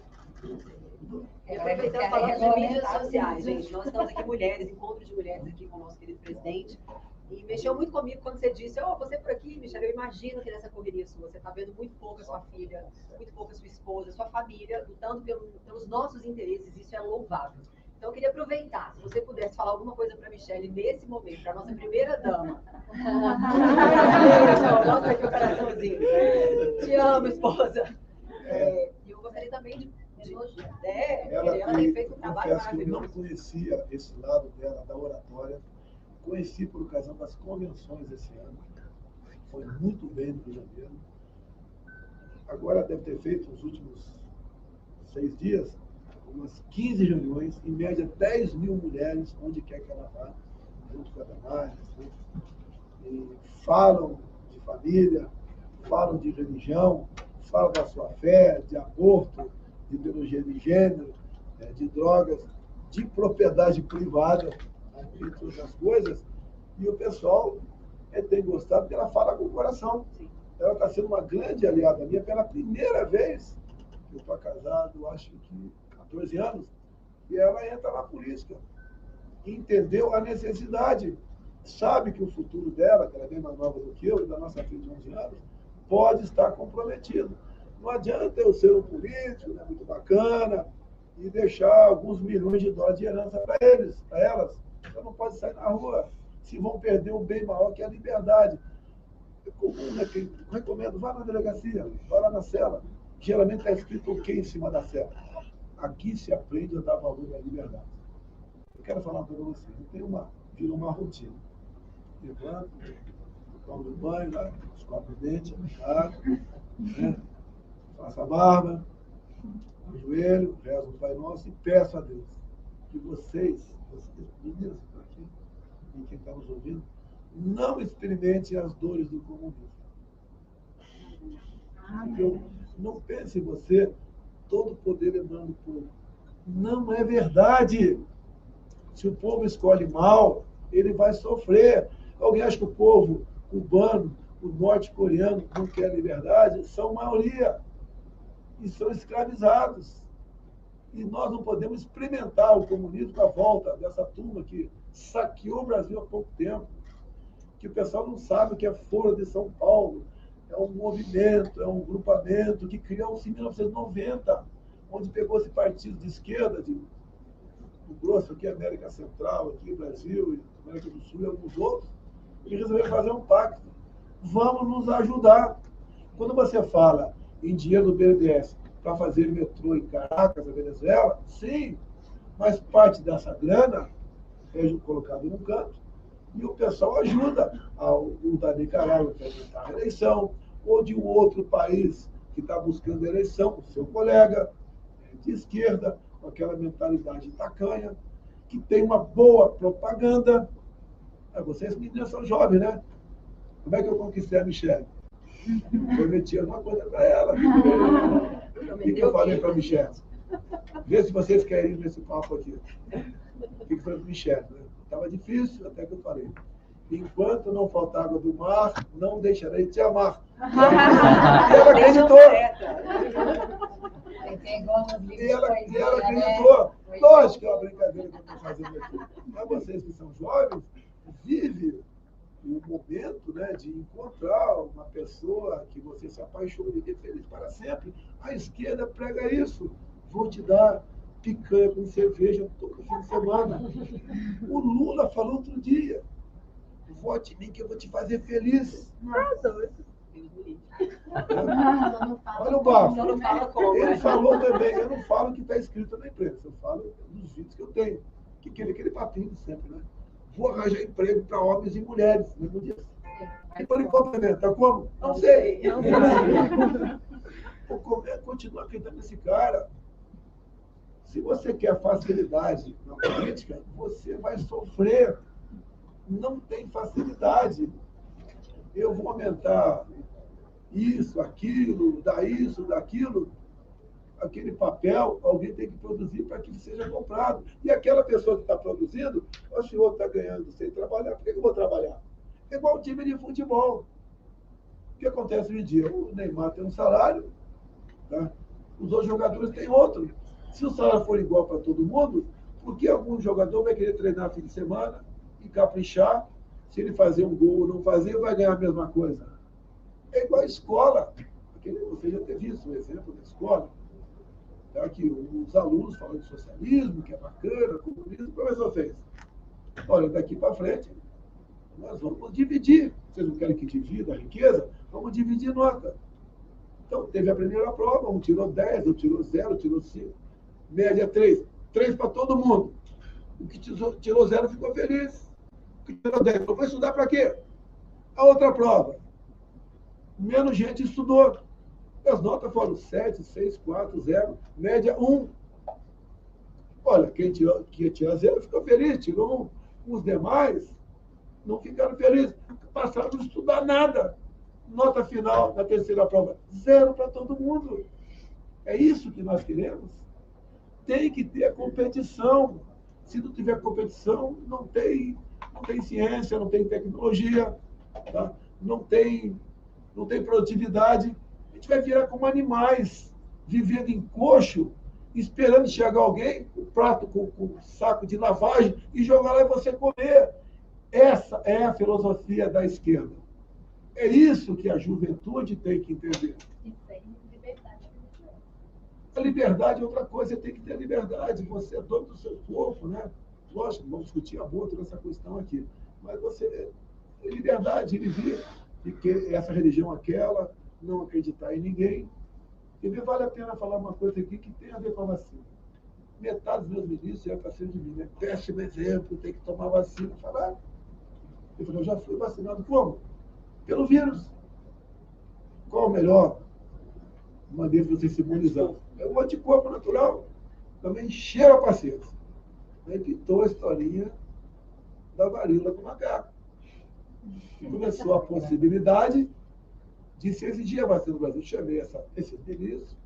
E aproveitando, falando de mídias sociais, gente, nós estamos aqui mulheres, encontro de mulheres aqui com o nosso querido presidente, e mexeu muito comigo quando você disse, você por aqui, Michele, eu imagino que nessa correria sua, você está vendo muito pouco a sua filha, muito pouco a sua esposa, a sua família, lutando pelos nossos interesses, isso é louvável. Então, eu queria aproveitar, se você pudesse falar alguma coisa para a Michele nesse momento, para a nossa primeira dama. Nossa, aqui o coraçãozinho. Te amo, esposa. E eu gostaria também de ela tem feito um trabalho maravilhoso. Eu não conhecia esse lado dela, da oratória. Conheci por ocasião das convenções esse ano. Foi muito bem no Rio de Janeiro. Agora deve ter feito nos últimos 6 dias umas 15 reuniões, em média 10 mil mulheres, onde quer que ela vá, junto com a Damares, né? E falam de família, falam de religião, falam da sua fé, de aborto, de ideologia de gênero, de drogas, de propriedade privada, entre outras coisas, e o pessoal tem gostado porque ela fala com o coração. Ela está sendo uma grande aliada minha pela primeira vez. Eu estou casado, acho que 14 anos, e ela entra na política. Entendeu a necessidade. Sabe que o futuro dela, que ela é bem mais nova do que eu, e da nossa filha de 11 anos, pode estar comprometido. Não adianta eu ser um político, né, muito bacana, e deixar alguns milhões de dólares de herança para eles, para elas. Então não pode sair na rua. Se vão perder um bem maior que a liberdade. É comum, né? Quem recomendo, vá na delegacia, vá lá na cela. Geralmente está escrito o que em cima da cela? Aqui se aprende a dar valor à liberdade. Eu quero falar para você, virou uma rotina. Levanto, tomo banho, escovo o dente, né? Faço a barba, ajoelho, rezo o Pai Nosso e peço a Deus que vocês meninas que estão aqui, e quem está nos ouvindo, não experimentem as dores do comunismo. Eu não pense em você, todo o poder emanando por Não é verdade. Se o povo escolhe mal, ele vai sofrer. Alguém acha que o povo cubano, o norte-coreano não quer liberdade? São maioria. E são escravizados. E nós não podemos experimentar o comunismo com a volta dessa turma que saqueou o Brasil há pouco tempo. Que o pessoal não sabe o que é Foro de São Paulo. É um movimento, é um grupamento que criou-se em 1990, onde pegou-se partidos de esquerda, do grosso aqui, América Central, aqui, Brasil, América do Sul e alguns outros, e resolveram fazer um pacto. Vamos nos ajudar. Quando você fala em dinheiro do BNDES para fazer metrô em Caracas, na Venezuela, sim, mas parte dessa grana é colocada num canto e o pessoal ajuda o da Nicarágua para tentar a eleição, ou de um outro país que está buscando a eleição, o seu colega de esquerda, com aquela mentalidade tacanha, que tem uma boa propaganda. Vocês meninas são jovens, né? Como é que eu conquistei a Michelle? Prometi alguma coisa para ela. O que eu falei para a Michelle? Vê se vocês querem ir nesse papo aqui. O que foi para a Michelle? Né? Estava difícil, até que eu falei. Enquanto não faltar água do mar, não deixarei de te amar. E ela acreditou. E ela acreditou. Lógico que é uma brincadeira que eu estou fazendo aqui. Mas vocês que são jovens, vivem o momento, né, de encontrar uma pessoa que você se apaixona e viver feliz para sempre. A esquerda prega isso. Vou te dar picanha com cerveja todo fim de semana. O Lula falou outro dia. Vote em mim que eu vou te fazer feliz. Olha o bafo. Ele falou também, eu não falo o que está escrito na imprensa, eu falo dos vídeos que eu tenho. Que aquele papinho de sempre, né? Vou arranjar emprego para homens e mulheres, mesmo dia. E para ele complementar, como? Não sei. Continua acreditando nesse cara. Se você quer facilidade na política, você vai sofrer. Não tem facilidade. Eu vou aumentar isso, aquilo, dar isso, daquilo. Aquele papel, alguém tem que produzir para que ele seja comprado. E aquela pessoa que está produzindo, o senhor está ganhando sem trabalhar, por que eu vou trabalhar? É igual o time de futebol. O que acontece hoje em dia? O Neymar tem um salário, tá? Os outros jogadores têm outro. Se o salário for igual para todo mundo, por que algum jogador vai querer treinar fim de semana e caprichar? Se ele fazer um gol ou não fazer, vai ganhar a mesma coisa. É igual a escola. Você já teve visto um exemplo da escola? Tá? Que os alunos falam de socialismo, que é bacana, comunismo, o professor fez. Olha, daqui para frente, nós vamos dividir. Vocês não querem que divida a riqueza? Vamos dividir nota. Então, teve a primeira prova, um tirou 10, outro tirou 0, tirou 5. Média 3. 3 para todo mundo. O que tirou 0 ficou feliz. O que tirou 10 falou, vai estudar para quê? A outra prova. Menos gente estudou. As notas foram 7, 6, 4, 0, média 1. Olha, quem tinha 0 ficou feliz, tirou 1. Os demais não ficaram felizes. Passaram a não estudar nada. Nota final na terceira prova, 0 para todo mundo. É isso que nós queremos. Tem que ter competição. Se não tiver competição, não tem ciência, não tem tecnologia, tá? não tem produtividade. A gente vai virar como animais, vivendo em coxo, esperando chegar alguém, o prato com saco de lavagem, e jogar lá e você comer. Essa é a filosofia da esquerda. É isso que a juventude tem que entender. A liberdade é outra coisa, você tem que ter liberdade. Você é dono do seu corpo, né? Lógico, vamos discutir aborto nessa questão aqui. Mas você tem liberdade de viver, de que essa religião aquela, não acreditar em ninguém. E vale a pena falar uma coisa aqui que tem a ver com a vacina. Metade dos meus ministros é para ser de mim, né? Péssimo exemplo, tem que tomar vacina. Falar. Eu falei, eu já fui vacinado como? Pelo vírus. Qual a melhor maneira de você se imunizar? É um anticorpo natural. Também encheu a paciência. Aí pintou a historinha da varíola do macaco. E começou a possibilidade de se exigir a vacina no Brasil. Chamei esse ministro,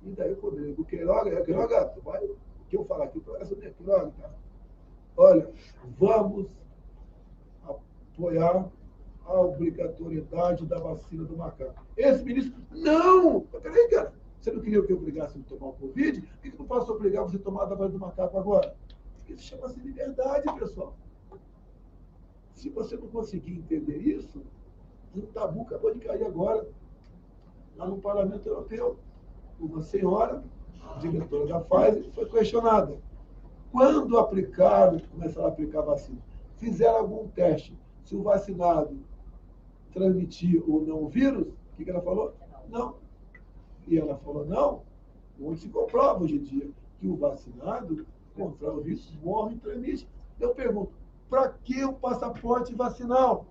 e daí o Rodrigo Queiroga, tu vai, que eu falar aqui, essa necrose, cara. Olha, vamos apoiar a obrigatoriedade da vacina do macaco. Esse ministro, não! Peraí, cara, você não queria que eu obrigasse ele a tomar o Covid? Por que eu não posso obrigar você a tomar a vacina do macaco agora? Isso chama-se liberdade, pessoal. Se você não conseguir entender isso, um tabu acabou de cair agora, lá no Parlamento Europeu. Uma senhora, diretora da Pfizer, foi questionada. Quando começaram a aplicar a vacina, fizeram algum teste se o vacinado transmitia ou não o vírus? O que ela falou? Não. E ela falou, não, onde se comprova hoje em dia que o vacinado contra o vírus morre e transmite. Eu pergunto, para que o passaporte vacinal?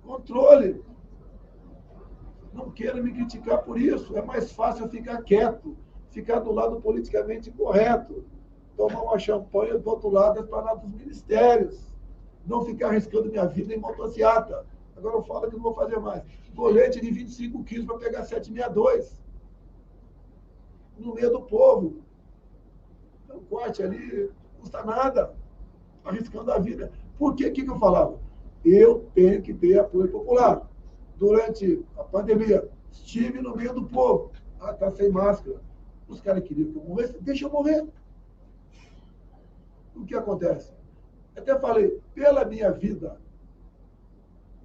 Controle. Não quero me criticar por isso. É mais fácil eu ficar quieto, ficar do lado politicamente correto, tomar uma champanhe do outro lado da esplanada dos ministérios, não ficar arriscando minha vida em motociata. Agora eu falo que não vou fazer mais. Colete de 25 quilos para pegar 762. No meio do povo. Então, corte ali, não custa nada. Arriscando a vida. Por que eu falava? Eu tenho que ter apoio popular. Durante a pandemia, estive no meio do povo. Ah, tá sem máscara. Os caras queriam que eu morresse. Deixa eu morrer. O que acontece? Até falei, pela minha vida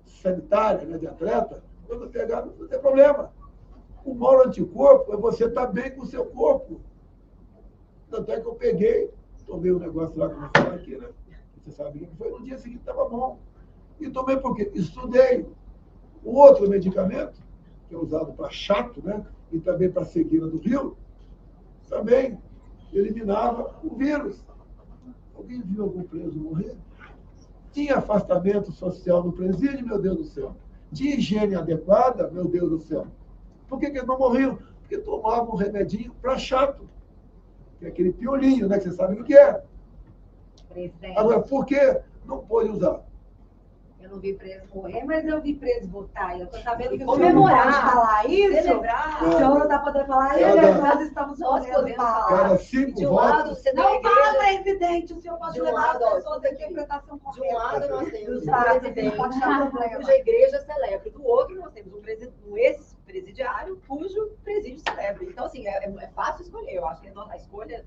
sanitária, né, de atleta, quando eu pegar, não tem problema. O maior anticorpo é você estar bem com o seu corpo. Tanto é que eu peguei, tomei um negócio lá, como eu falei aqui, né? Você sabe que foi, no dia seguinte estava bom. E tomei por quê? Estudei. O outro medicamento, que é usado para chato, né? E também para cegueira do rio, também eliminava o vírus. Alguém viu algum preso morrer? Tinha afastamento social no presídio, meu Deus do céu. Tinha higiene adequada, meu Deus do céu. Por que eles não morriam? Porque tomavam um remedinho para chato. Que é aquele piolinho, né? Que você sabe o que é. Presidente. Agora, por que não pode usar? Eu não vi preso morrer, mas eu vi preso votar. Eu estou sabendo que o Comemorar. senhor pode falar isso. Celebrar. O senhor não está podendo falar isso, Cada- nós estamos Nós podendo podemos falar. Cada 5 De um lado, votos. você tem a Não fala, igreja. presidente, o senhor pode De um levar lado, ó, as pessoas da interpretação De um correta. lado, nós temos Do um presidente pode dar problema. cuja igreja celebra. Do outro, nós temos um ex-presidiário cujo presídio celebra. Então, assim, é fácil escolher. Eu acho que a escolha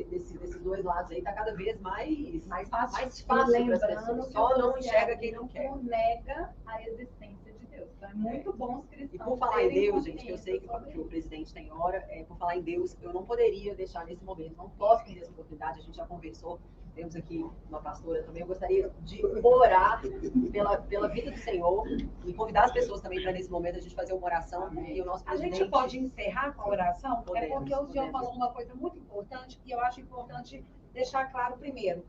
desses dois lados aí está cada vez mais fácil para as pessoas. Só não enxerga quem não quer. Nega a existência de Deus. Então é muito bom os cristãos. E por falar em terem Deus, gente, que eu sei que consciência o presidente tem hora, por falar em Deus, eu não poderia deixar nesse momento, não posso perder essa oportunidade, a gente já conversou, temos aqui uma pastora também, eu gostaria de orar pela vida do Senhor e convidar as pessoas também para nesse momento a gente fazer uma oração e o nosso A presidente... gente pode encerrar com a oração? Podemos, É porque o senhor podemos. falou uma coisa muito importante e eu acho importante deixar claro primeiro.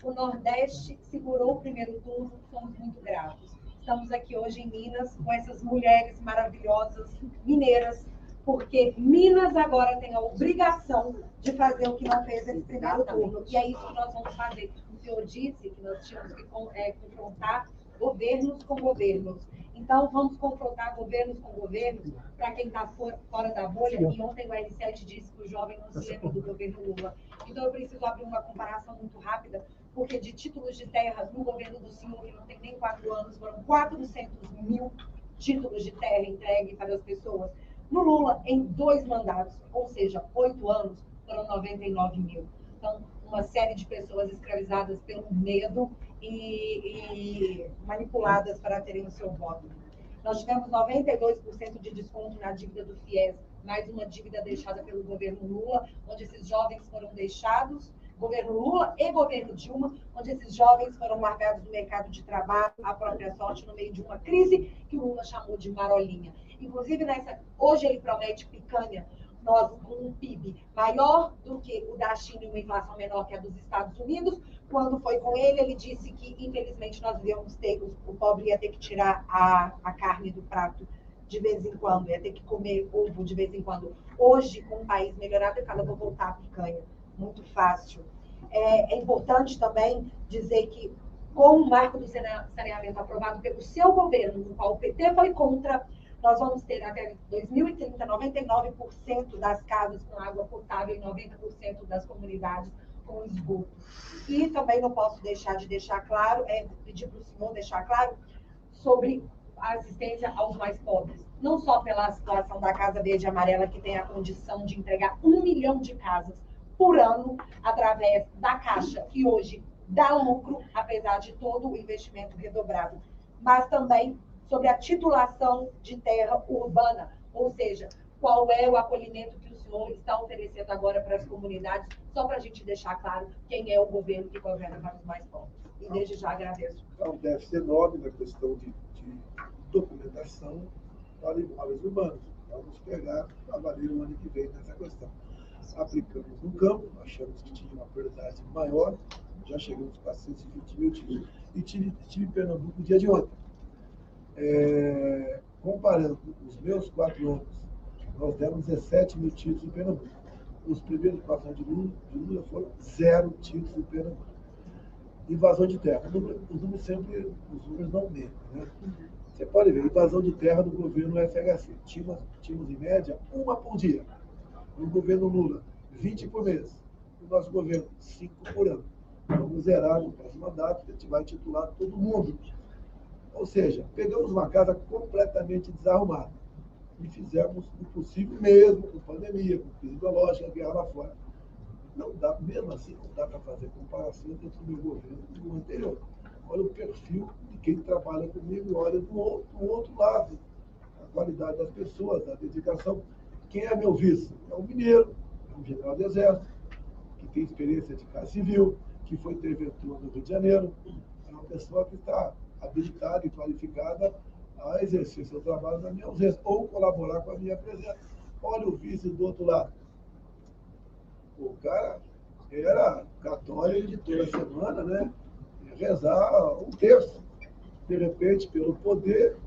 O Nordeste segurou o primeiro turno, somos muito gratos. Estamos aqui hoje em Minas com essas mulheres maravilhosas, mineiras, porque Minas agora tem a obrigação de fazer o que não fez esse primeiro turno. E é isso que nós vamos fazer. O senhor disse que nós tínhamos que confrontar governos com governos. Então, vamos confrontar governos com governos para quem está fora da bolha. E ontem o L7 disse que o jovem não se lembra do governo Lula. Então, eu preciso abrir uma comparação muito rápida, porque de títulos de terras no governo do senhor, que não tem nem 4 anos, foram 400 mil títulos de terra entregues para as pessoas. No Lula, em 2 mandatos, ou seja, 8 anos, foram 99 mil. Então, uma série de pessoas escravizadas pelo medo e manipuladas para terem o seu voto. Nós tivemos 92% de desconto na dívida do FIES, mais uma dívida deixada pelo governo Lula, onde esses jovens foram deixados, governo Lula e governo Dilma, onde esses jovens foram largados do mercado de trabalho, à própria sorte, no meio de uma crise que o Lula chamou de marolinha. Inclusive, hoje ele promete picanha, nós com um PIB maior do que o da China e uma inflação menor que a dos Estados Unidos. Quando foi com ele, ele disse que, infelizmente, nós íamos ter, o pobre ia ter que tirar a carne do prato de vez em quando, ia ter que comer ovo de vez em quando. Hoje, com o país melhorado, ele fala, vou voltar a picanha. Muito fácil. É importante também dizer que, com o marco do saneamento aprovado pelo seu governo, no qual o PT foi contra, Nós vamos ter até 2030 99% das casas com água potável e 90% das comunidades com esgoto. E também não posso deixar de deixar claro, pedir para o senhor deixar claro sobre a assistência aos mais pobres. Não só pela situação da Casa Verde e Amarela, que tem a condição de entregar 1 milhão de casas por ano através da Caixa, que hoje dá lucro, apesar de todo o investimento redobrado, mas também sobre a titulação de terra urbana, ou seja, qual é o acolhimento que o senhor está oferecendo agora para as comunidades, só para a gente deixar claro quem é o governo que governa para os mais pobres. E desde já agradeço. Há um déficit enorme na questão de documentação para imóveis urbanos. Vamos pegar, trabalhar o ano que vem nessa questão. Aplicamos no campo, achamos que tinha uma prioridade maior, já chegamos a 420 mil títulos. E tive em Pernambuco no dia de ontem. Comparando os meus 4 anos, nós demos 17 mil títulos em Pernambuco. Os primeiros 4 anos de Lula foram 0 títulos em Pernambuco. Invasão de terra. Os números não mentem, né? Você pode ver, invasão de terra do governo FHC. Tínhamos em média 1 por dia. No governo Lula, 20 por mês. No nosso governo, 5 por ano. Vamos zerar no próximo mandato, a gente vai titular todo mundo. Ou seja, pegamos uma casa completamente desarrumada e fizemos o possível mesmo, com pandemia, com crise biológica, guerra lá fora. Não dá, mesmo assim, não dá para fazer comparação entre o meu governo e o anterior. Olha o perfil de quem trabalha comigo, olha do outro lado. A qualidade das pessoas, a dedicação. Quem é meu vice? É um mineiro, é um general do Exército, que tem experiência de Casa Civil, que foi interventor no Rio de Janeiro. É uma pessoa que está habilitada e qualificada a exercer seu trabalho na minha ausência, ou colaborar com a minha presença. Olha o vice do outro lado. O cara era católico de toda semana, né? Rezar um terço. De repente, pelo poder,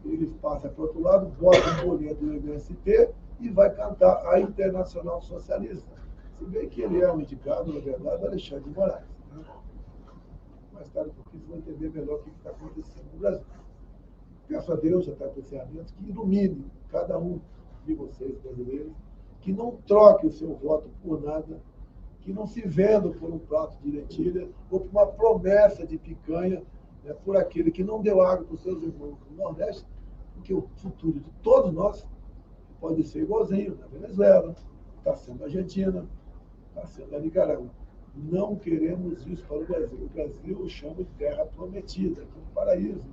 ele passa para o outro lado, bota um boleto do MST e vai cantar a Internacional Socialista. Se bem que ele é um indicado, na verdade, Alexandre de Moraes. Né? Mais tarde, porque vocês vão entender melhor o que está acontecendo no Brasil. Peço a Deus, já está com encerramento, que ilumine cada um de vocês, brasileiros, que não troque o seu voto por nada, que não se venda por um prato de lentilha ou por uma promessa de picanha, né, por aquele que não deu água para os seus irmãos no Nordeste, porque o futuro de todos nós pode ser igualzinho na Venezuela, está sendo a Argentina, está sendo a Nicarágua. Não queremos isso para o Brasil. O Brasil eu chamo de terra prometida, que é um paraíso.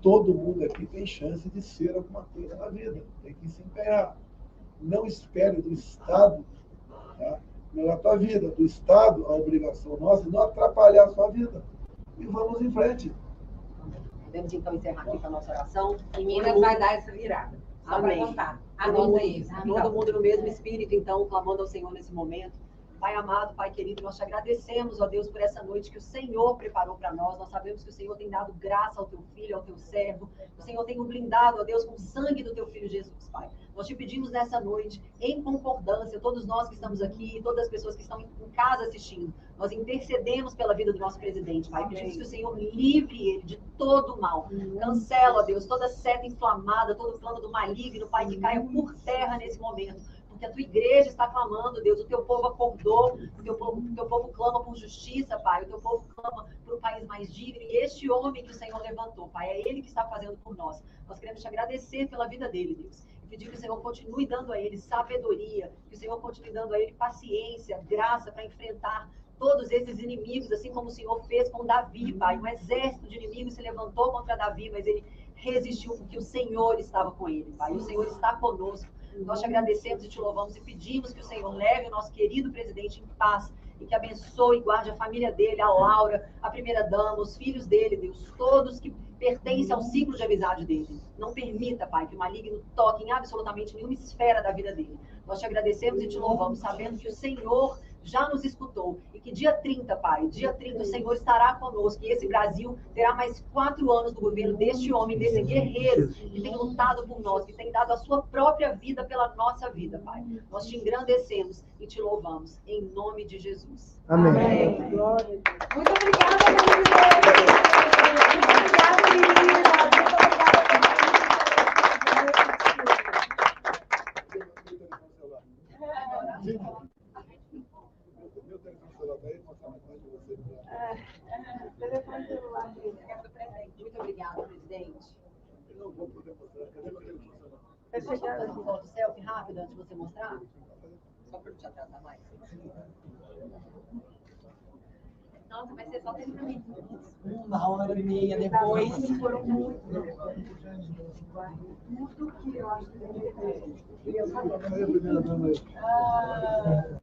Todo mundo aqui tem chance de ser alguma coisa na vida, tem que se empenhar. Não espere do Estado, tá, melhorar a tua vida. Do Estado, a obrigação nossa é não atrapalhar a sua vida. E vamos em frente. Podemos então encerrar aqui com a nossa oração. E Minas vai dar essa virada. Só para contar. Anota isso. Todo mundo no mesmo espírito, então, clamando ao Senhor nesse momento. Pai amado, Pai querido, nós te agradecemos, ó Deus, por essa noite que o Senhor preparou para nós. Nós sabemos que o Senhor tem dado graça ao teu filho, ao teu servo. O Senhor tem o blindado, ó Deus, com o sangue do teu filho Jesus, Pai. Nós te pedimos nessa noite, em concordância, todos nós que estamos aqui, todas as pessoas que estão em casa assistindo, nós intercedemos pela vida do nosso presidente, Pai. Pedimos que o Senhor livre ele de todo o mal. Cancela, ó Deus, toda seta inflamada, todo plano do maligno, Pai, que caia por terra nesse momento. Porque a tua igreja está clamando, Deus, o teu povo acordou, o teu povo clama por justiça, Pai, o teu povo clama por um país mais digno, e este homem que o Senhor levantou, Pai, é ele que está fazendo por nós. Nós queremos te agradecer pela vida dele, Deus, e pedir que o Senhor continue dando a ele sabedoria, que o Senhor continue dando a ele paciência, graça para enfrentar todos esses inimigos, assim como o Senhor fez com Davi, Pai. Um exército de inimigos se levantou contra Davi, mas ele resistiu porque o Senhor estava com ele, Pai, e o Senhor está conosco. Nós te agradecemos e te louvamos e pedimos que o Senhor leve o nosso querido presidente em paz e que abençoe e guarde a família dele, a Laura, a primeira-dama, os filhos dele, Deus, todos que pertencem ao ciclo de amizade dele. Não permita, Pai, que o maligno toque em absolutamente nenhuma esfera da vida dele. Nós te agradecemos e te louvamos, sabendo que o Senhor já nos escutou e que dia 30, Pai, dia 30 o Senhor estará conosco e esse Brasil terá mais 4 anos do governo deste homem, desse guerreiro que tem lutado por nós, que tem dado a sua própria vida pela nossa vida, Pai. Nós te engrandecemos e te louvamos, em nome de Jesus. Amém. Amém. Muito obrigada, Muito obrigada. Posso fazer uma foto selfie rápida antes de você mostrar? Só para não te atrasar mais. Nossa, vai ser só 30 minutos. 1h30 depois. Foram muito tudo que eu acho que tem que ter. Foi a primeira dama aí.